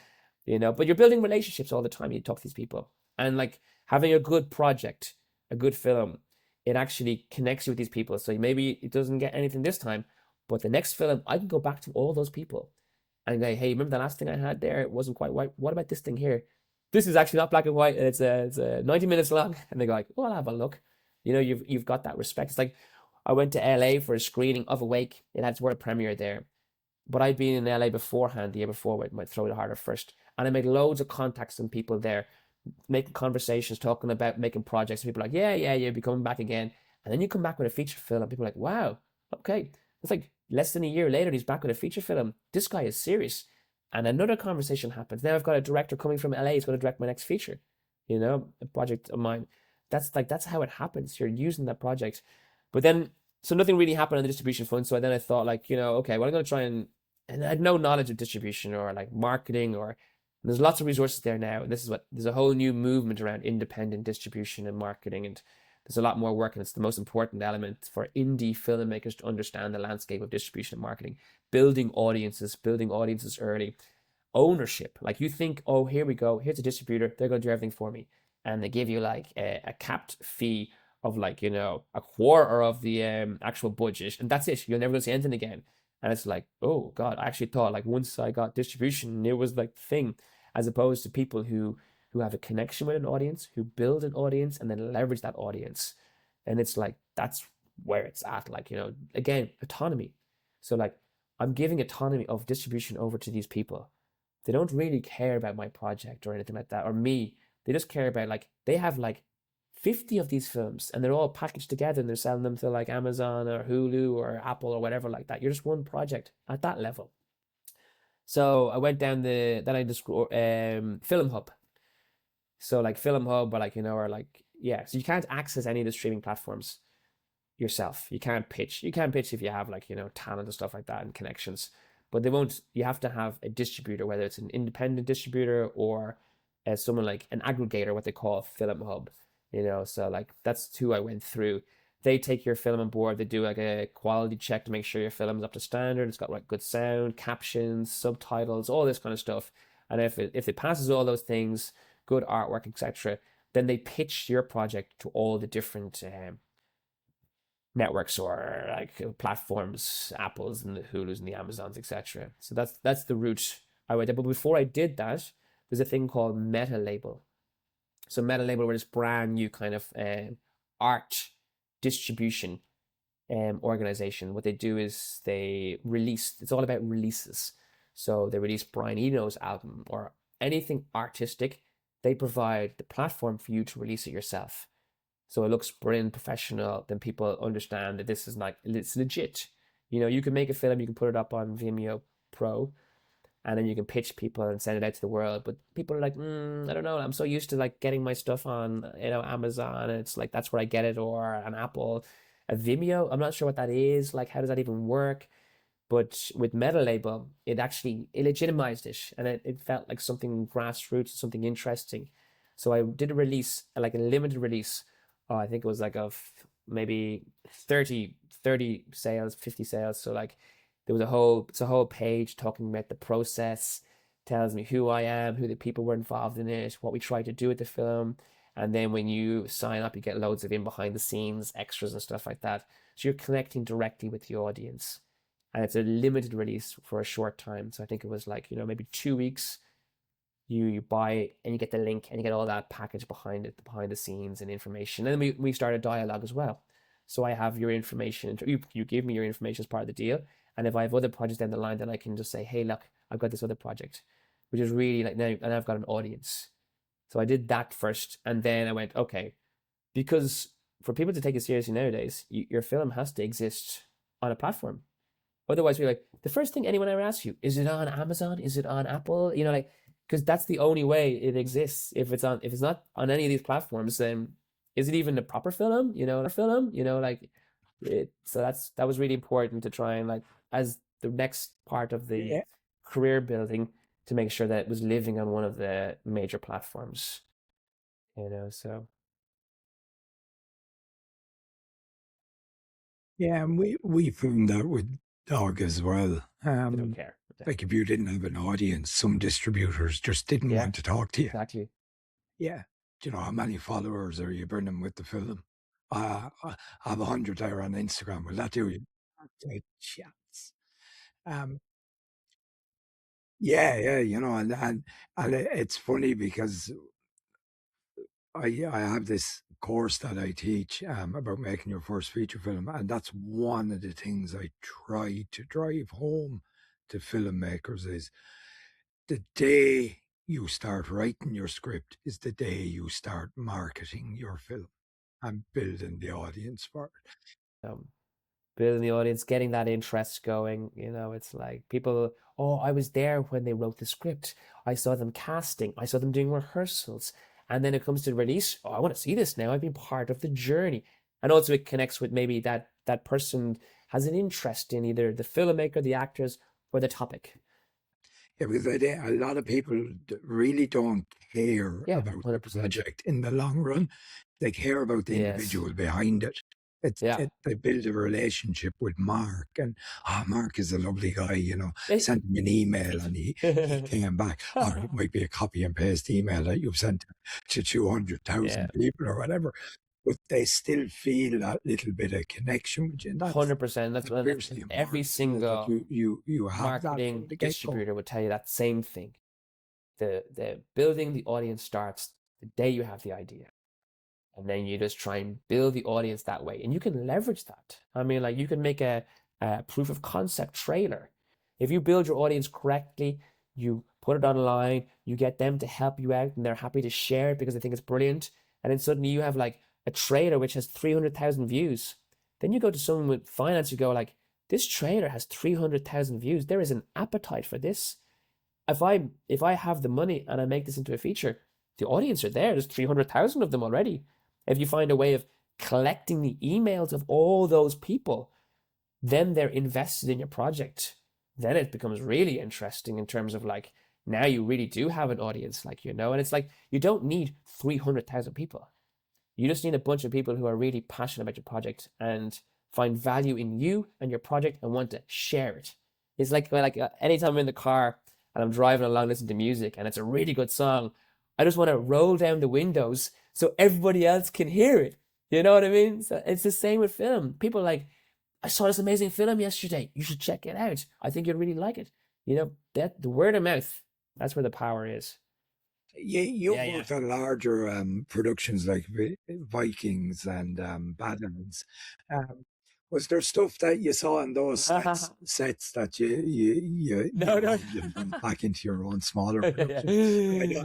but you're building relationships all the time. You talk to these people, and like, having a good project, a good film, it actually connects you with these people. So maybe it doesn't get anything this time, but the next film I can go back to all those people and go, hey, remember the last thing I had there? It wasn't quite white. What about this thing here? This is actually not black and white. It's 90 minutes long. And they go like, oh, I'll have a look. You know, you've got that respect. It's like I went to LA for a screening of Awake. It had its world premiere there. But I'd been in LA beforehand, the year before, with my Throw It Harder first. And I made loads of contacts and people there, making conversations, talking about making projects. And people are like, yeah, you'll be coming back again. And then you come back with a feature film, and people are like, wow, okay. It's like less than a year later, he's back with a feature film. This guy is serious. And another conversation happens. Now I've got a director coming from LA. He's going to direct my next feature, a project of mine. That's how it happens. You're using that project. But then, so nothing really happened on the distribution front. So then I thought, like, okay, well, I'm going to try and I had no knowledge of distribution or like marketing or there's lots of resources there now. And this is what there's a whole new movement around independent distribution and marketing. And there's a lot more work. And it's the most important element for indie filmmakers to understand the landscape of distribution and marketing, building audiences early, ownership. Like you think, oh, here we go. Here's a distributor. They're going to do everything for me. And they give you like a capped fee of like, a quarter of the actual budget. And that's it. You're never going to see anything again. And it's like, oh God, I actually thought like once I got distribution, it was like the thing, as opposed to people who have a connection with an audience, who build an audience and then leverage that audience. And it's like that's where it's at. Like, again, autonomy. So like I'm giving autonomy of distribution over to these people. They don't really care about my project or anything like that, or me. They just care about like they have like 50 of these films and they're all packaged together and they're selling them to like Amazon or Hulu or Apple or whatever like that. You're just one project at that level. So I went down then I just Film Hub. So like Film Hub or like, or like, yeah. So you can't access any of the streaming platforms yourself. You can't pitch. You can pitch if you have like, talent and stuff like that and connections. But they won't, you have to have a distributor, whether it's an independent distributor or someone like an aggregator, what they call Film Hub, so like that's who I went through. They take your film on board, they do like a quality check to make sure your film's up to standard, it's got like good sound, captions, subtitles, all this kind of stuff. And if it passes all those things, good artwork, etc., then they pitch your project to all the different networks or like platforms, Apples and the Hulus and the Amazons, etc. So that's the route I went. But before I did that, there's a thing called Meta Label. So Meta Label were this brand new kind of art distribution organization. What they do is they release. It's all about releases. So they release Brian Eno's album or anything artistic. They provide the platform for you to release it yourself. So it looks brilliant, professional. Then people understand that this is like it's legit. You can make a film, you can put it up on Vimeo Pro, and then you can pitch people and send it out to the world. But people are like, I don't know. I'm so used to like getting my stuff on, Amazon, and it's like that's where I get it, or an Apple, a Vimeo. I'm not sure what that is. Like, how does that even work? But with Meta Label, it legitimized it, and it felt like something grassroots, something interesting. So I did a release, like a limited release. Oh, I think it was like of maybe 30 sales, 50 sales. So like it's a whole page talking about the process, tells me who I am, who the people were involved in it, what we tried to do with the film. And then when you sign up, you get loads of in behind the scenes extras and stuff like that. So you're connecting directly with the audience. And it's a limited release for a short time. So I think it was like, maybe 2 weeks. You buy and you get the link and you get all that package behind it, behind the scenes and information. And then we start a dialogue as well. So I have your information. You give me your information as part of the deal. And if I have other projects down the line, then I can just say, hey, look, I've got this other project, which is really like now, and I've got an audience. So I did that first. And then I went, okay, because for people to take it seriously nowadays, your film has to exist on a platform. Otherwise, we're like, the first thing anyone ever asks you, is it on Amazon? Is it on Apple? Like, because that's the only way it exists. If it's not on any of these platforms, then is it even a proper film? Like it. So that was really important to try and like as the next part of the Yeah, career building to make sure that it was living on one of the major platforms. So yeah, and we found that with dog as well. they don't care. Like if you didn't have an audience, some distributors just didn't Yeah, want to talk to you. exactly. Yeah. Do you know how many followers are you burning with the film? I have 100 there on Instagram. Will that do you? Okay, chats. Um, Yeah, yeah, and it's funny because I have this course that I teach about making your first feature film, and that's one of the things I try to drive home to filmmakers is the day you start writing your script is the day you start marketing your film and building the audience for it. Um, Building the audience, getting that interest going. It's like people, oh, I was there when they wrote the script. I saw them casting. I saw them doing rehearsals. And then it comes to release. Oh, I want to see this now. I've been part of the journey. And also it connects with maybe that person has an interest in either the filmmaker, the actors, or the topic. Yeah, because a lot of people really don't care Yeah, about the 100%. project in the long run. They care about the Yes. individual behind it. Yeah. They build a relationship with Mark, and Mark is a lovely guy. Eh, Sent him an email, and he came back. Or it might be a copy and paste email that you've sent to Yeah. 200,000 people or whatever. But they still feel that little bit of connection with you, and that's 100%. That's that's what fiercely every important, isn't it? That single you have that from marketing the get go. distributor would tell you that same thing. The building the audience starts the day you have the idea. And then you just try and build the audience that way. And you can leverage that. I mean, like you can make a proof of concept trailer. If you build your audience correctly, you put it online, you get them to help you out, and they're happy to share it because they think it's brilliant. And then suddenly you have like a trailer which has 300,000 views. Then you go to someone with finance, you go like, this trailer has 300,000 views. There is an appetite for this. If I have the money and I make this into a feature, the audience are there. There's 300,000 of them already. If you find a way of collecting the emails of all those people, then they're invested in your project. Then it becomes really interesting in terms of like now you really do have an audience, and it's like you don't need 300,000 people. You just need a bunch of people who are really passionate about your project and find value in you and your project and want to share it. It's like anytime I'm in the car and I'm driving along listening to music and it's a really good song, I just want to roll down the windows so everybody else can hear it. You know what I mean? So it's the same with film. People are like, I saw this amazing film yesterday. You should check it out. I think you'd really like it. That the word of mouth, that's where the power is. You've Yeah, yeah. worked on larger productions like Vikings and Badlands. Um, was there stuff that you saw in those sets that you No, no. wanted to bring back into your own smaller production? I know.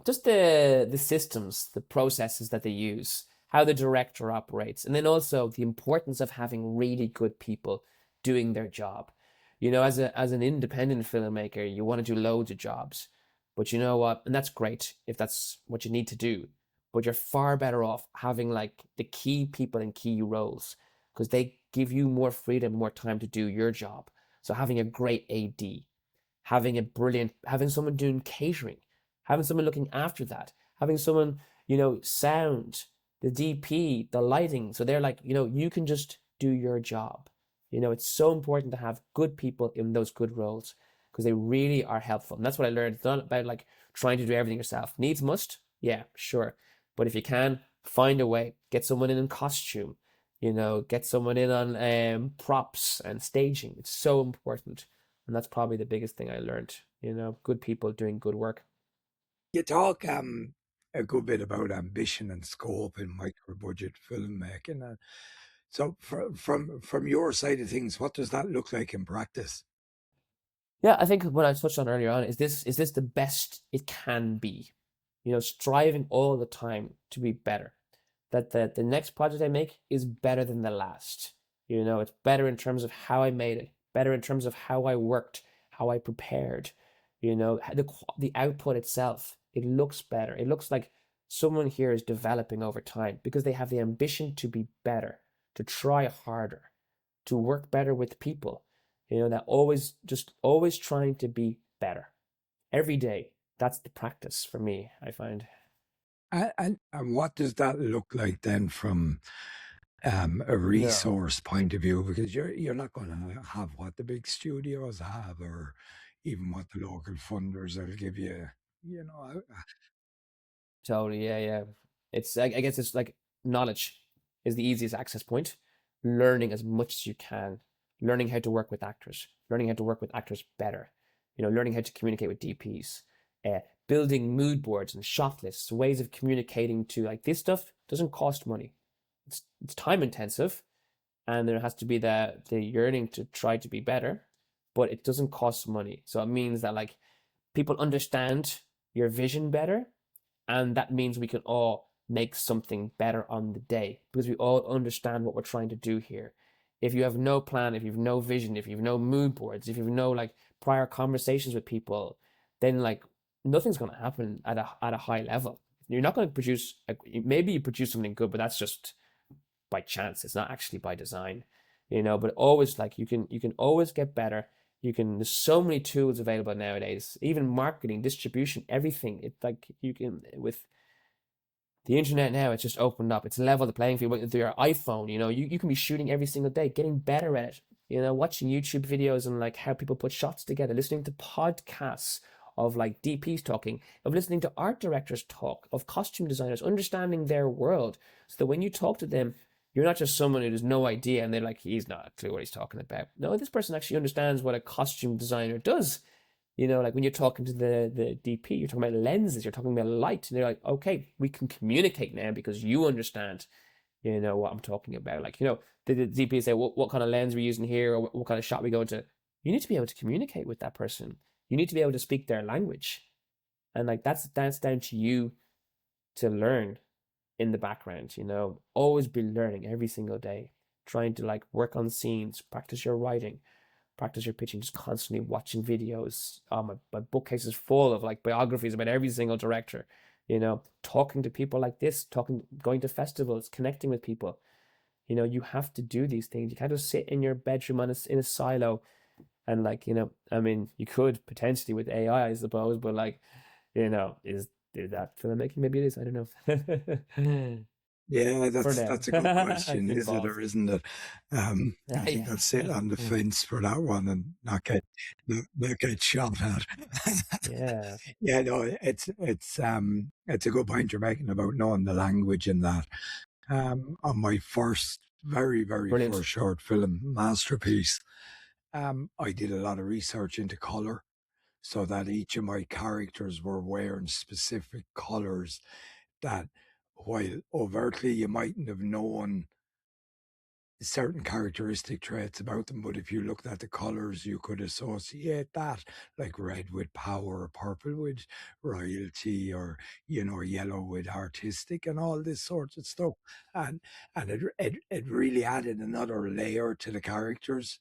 Just the systems, the processes that they use, how the director operates, and then also the importance of having really good people doing their job. As an independent filmmaker, you want to do loads of jobs, but you know what? And that's great if that's what you need to do. But you're far better off having like the key people in key roles because they give you more freedom, more time to do your job. So having a great AD, having someone doing catering, having someone looking after that, having someone, sound, the DP, the lighting. So they're like, you can just do your job. It's so important to have good people in those good roles because they really are helpful. And that's what I learned. It's not about like trying to do everything yourself. Needs must, yeah, sure. But if you can, find a way. Get someone in costume, get someone in on props and staging. It's so important. And that's probably the biggest thing I learned, good people doing good work. You talk a good bit about ambition and scope in micro budget filmmaking. So from your side of things, what does that look like in practice? Yeah, I think what I touched on earlier on is this the best it can be? Striving all the time to be better. That the next project I make is better than the last. It's better in terms of how I made it, better in terms of how I worked, how I prepared. The output itself, it looks better. It looks like someone here is developing over time because they have the ambition to be better, to try harder, to work better with people. That always trying to be better every day. That's the practice for me, I find. And what does that look like then from a No, resource point of view? Because you're not going to have what the big studios have, or even what the local funders will give you. You know, totally. Yeah, yeah. I guess it's like knowledge is the easiest access point. Learning as much as you can, learning how to work with actors better, learning how to communicate with DPs, uh, building mood boards and shot lists, ways of communicating to like this stuff doesn't cost money. It's time intensive, and there has to be the yearning to try to be better, but it doesn't cost money. So it means that like people understand your vision better, and that means we can all make something better on the day because we all understand what we're trying to do here. If you have no plan, if you have no vision, if you have no mood boards, if you have no like prior conversations with people, then like nothing's going to happen at a high level. You're not going to produce like, maybe you produce something good, but that's just by chance. It's not actually by design, but always like you can always get better. There's so many tools available nowadays, even marketing, distribution, everything. It's like you can, with the internet now, it's just opened up. It's leveled the playing field with your iPhone. You can be shooting every single day, getting better at it. Watching YouTube videos and like how people put shots together, listening to podcasts of like DPs talking, of listening to art directors talk, of costume designers, understanding their world, so that when you talk to them, you're not just someone who has no idea and they're like, he's not a clue what he's talking about. No, this person actually understands what a costume designer does. Like when you're talking to the DP, you're talking about lenses, you're talking about light, and they're like, okay, we can communicate now because you understand, what I'm talking about. Like, the DP say, what kind of lens we're using here, or what kind of shot we go into. You need to be able to communicate with that person. You need to be able to speak their language, and like that's down to you to learn in the background. Always be learning every single day, trying to like work on scenes, practice your writing, practice your pitching, just constantly watching videos. My bookcase is full of like biographies about every single director, talking to people like this, going to festivals, connecting with people. You have to do these things. You can't just sit in your bedroom in a silo and like, I mean, you could potentially with AI, I suppose, but like, is that filmmaking? Maybe it is. I don't know. Yeah, For now. that's a good I've question. been Is it paused. or isn't it? I think I'll sit Yeah. on the fence for that one and not get shot at. Yeah. Yeah, no, it's a good point you're making about knowing the language in that. On my very Brilliant. first short film, Masterpiece, I did a lot of research into color so that each of my characters were wearing specific colors that, while overtly you mightn't have known certain characteristic traits about them, but if you looked at the colors, you could associate that, like red with power, purple with royalty, or yellow with artistic, and all this sorts of stuff. And it really added another layer to the characters.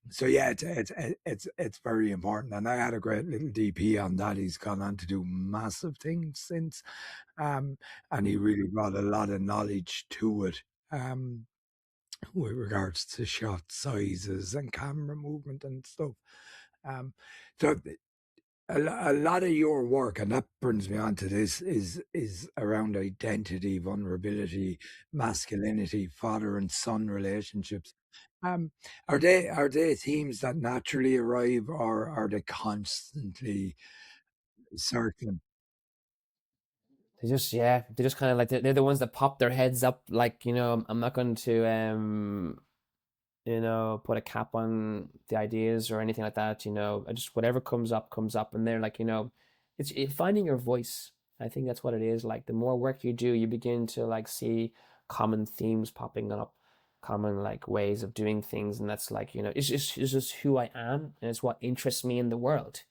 So yeah, it's very important, and I had a great little DP on that. He's gone on to do massive things since, um, and he really brought a lot of knowledge to it. With regards to shot sizes and camera movement and stuff. Um, so a lot of your work, and that brings me on to this, is around identity, vulnerability, masculinity, father and son relationships. Um, are they themes that naturally arrive, or are they constantly circling? They just kind of like they're the ones that pop their heads up. Like, I'm not going to put a cap on the ideas or anything like that. I just whatever comes up, and they're like, it's finding your voice. I think that's what it is. Like the more work you do, you begin to like see common themes popping up, common like ways of doing things, and that's like, it's just who I am, and it's what interests me in the world.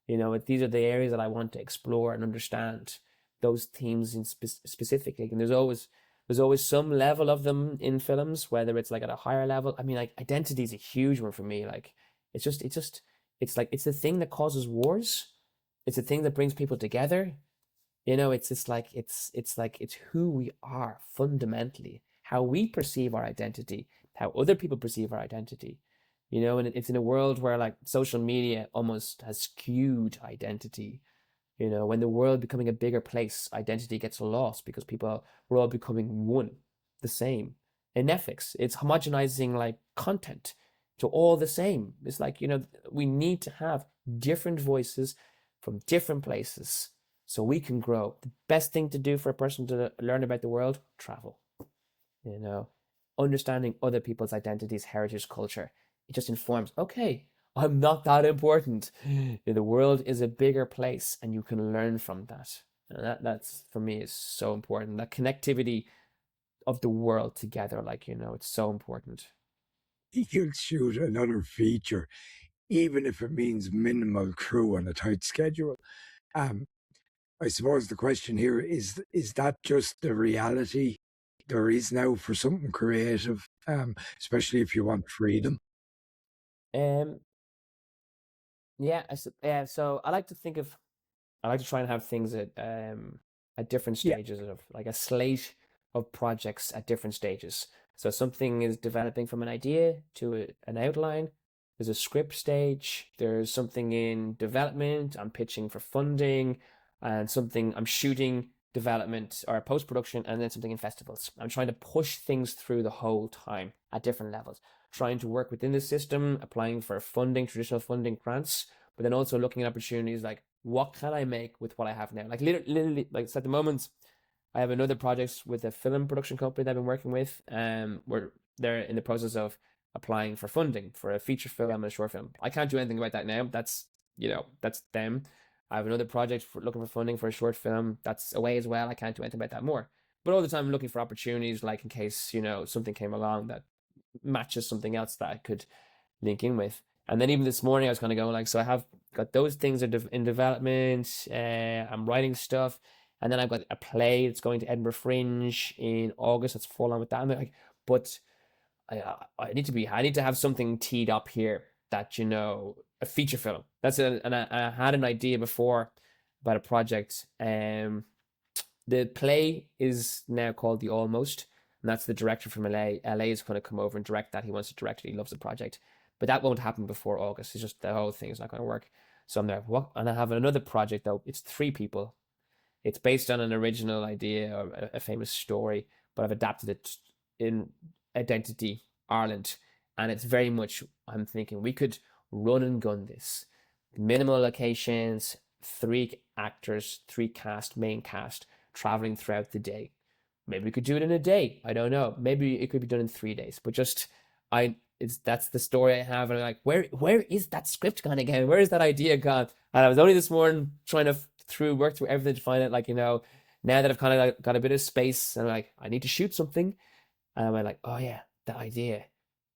These are the areas that I want to explore and understand those themes specifically. And there's always some level of them in films, whether it's like at a higher level. I mean, like identity is a huge one for me. Like it's like it's the thing that causes wars. It's the thing that brings people together. It's just like it's who we are fundamentally, how we perceive our identity, how other people perceive our identity. And it's in a world where like social media almost has skewed identity. When the world becoming a bigger place, identity gets lost because we're all becoming one, the same. In Netflix, it's homogenizing like content to all the same. It's like, we need to have different voices from different places so we can grow. The best thing to do for a person to learn about the world, travel. You know, Understanding other people's identities, heritage, culture. It just informs, okay, I'm not that important. The world is a bigger place, and you can learn from that. And that's for me is so important. That connectivity of the world together, like, it's so important. You'll shoot another feature, even if it means minimal crew on a tight schedule. Um, I suppose the question here is that just the reality there is now for something creative, especially if you want freedom? Um, yeah, yeah. So I like to try and have things at different Yeah, stages of like a slate of projects at different stages. So something is developing from an idea to an outline. There's a script stage. There's something in development. I'm pitching for funding, and something I'm shooting development or post production, and then something in festivals. I'm trying to push things through the whole time at different levels, trying to work within the system, applying for funding, traditional funding grants, but then also looking at opportunities like what can I make with what I have now? Like literally, like at the moment, I have another project with a film production company that I've been working with. Where they're in the process of applying for funding for a feature film yeah. and a short film. I can't do anything about that now. That's them. I have another project for looking for funding for a short film that's away as well. I can't do anything about that more. But all the time, I'm looking for opportunities, like in case something came along that matches something else that I could link in with. And then even this morning, I was kind of going like, so I have got those things are in development. I'm writing stuff, and then I've got a play that's going to Edinburgh Fringe in August. That's full on with that. I'm like, but I need to have something teed up here that a feature film. And I had an idea before about a project. The play is now called The Almost, and that's the director from LA. LA is going to come over and direct that. He wants to direct it. He loves the project, but that won't happen before August. It's just the whole thing is not going to work. So I'm there. What? And I have another project though. It's three people. It's based on an original idea or a famous story, but I've adapted it in Identity Ireland, and it's very much. I'm thinking we could run and gun this. Minimal locations, three actors, three main cast, traveling throughout the day. Maybe we could do it in a day. I don't know. Maybe it could be done in 3 days. But just that's the story I have, and I'm like, where is that script gone again? Where is that idea gone? And I was only this morning trying to work through everything to find it. Like now that I've kind of like got a bit of space, and I'm like, I need to shoot something, and I'm like, oh yeah, that idea.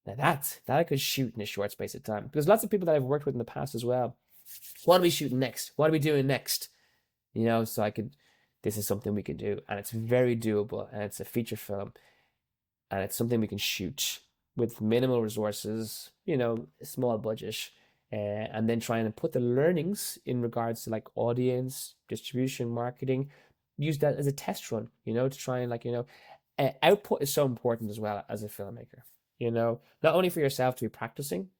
Now that I could shoot in a short space of time. Because lots of people that I've worked with in the past as well. What are we shooting next? What are we doing next? So this is something we can do, and it's very doable, and it's a feature film, and it's something we can shoot with minimal resources, a small budget, and then trying to put the learnings in regards to like audience, distribution, marketing, use that as a test run, to try and output is so important as well as a filmmaker, not only for yourself to be practicing,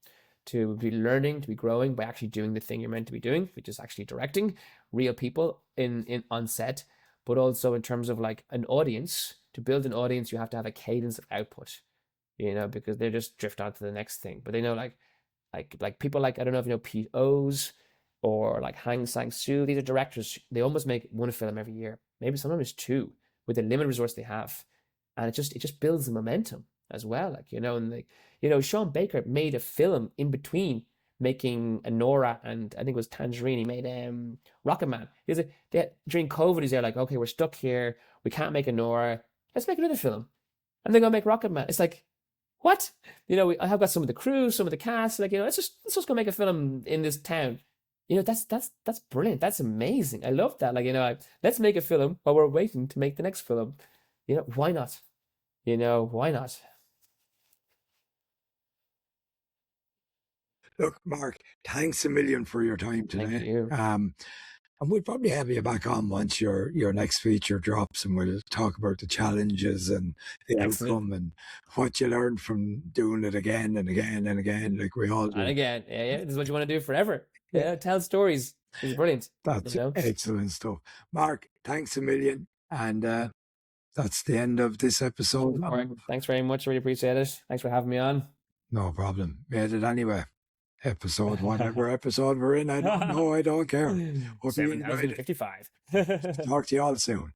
to be learning, to be growing by actually doing the thing you're meant to be doing, which is actually directing real people in on set, but also in terms of like an audience. To build an audience, you have to have a cadence of output, because they just drift on to the next thing. But they know like people like I don't know if you know Pete O's or like Hang Sang-soo. These are directors. They almost make one film every year, maybe sometimes two, with the limited resource they have, and it just builds the momentum as well. And like Sean Baker made a film in between making Nora and I think it was Tangerine. He made Rocket Man. During COVID, he's there like, okay, we're stuck here. We can't make Nora. Let's make another film, and they're gonna make Rocket Man. It's like, what? I have got some of the crew, some of the cast. Like, let's just go make a film in this town. That's brilliant. That's amazing. I love that. Like, let's make a film while we're waiting to make the next film. Why not? Why not? Look, Mark, thanks a million for your time Thank today. you. And we'll probably have you back on once your next feature drops, and we'll talk about the challenges and the Excellent. outcome and what you learned from doing it again and again and again, like we all And do. again, yeah, this is what you want to do forever. Yeah, Tell stories. It's brilliant. You that's know. excellent stuff. Mark, thanks a million. And that's the end of this episode. Warren, thanks very much. Really appreciate it. Thanks for having me on. No problem. Made it anyway. Episode, whatever episode we're in, I don't know. I don't care. Hope you enjoyed it. 7,055. Talk to you all soon.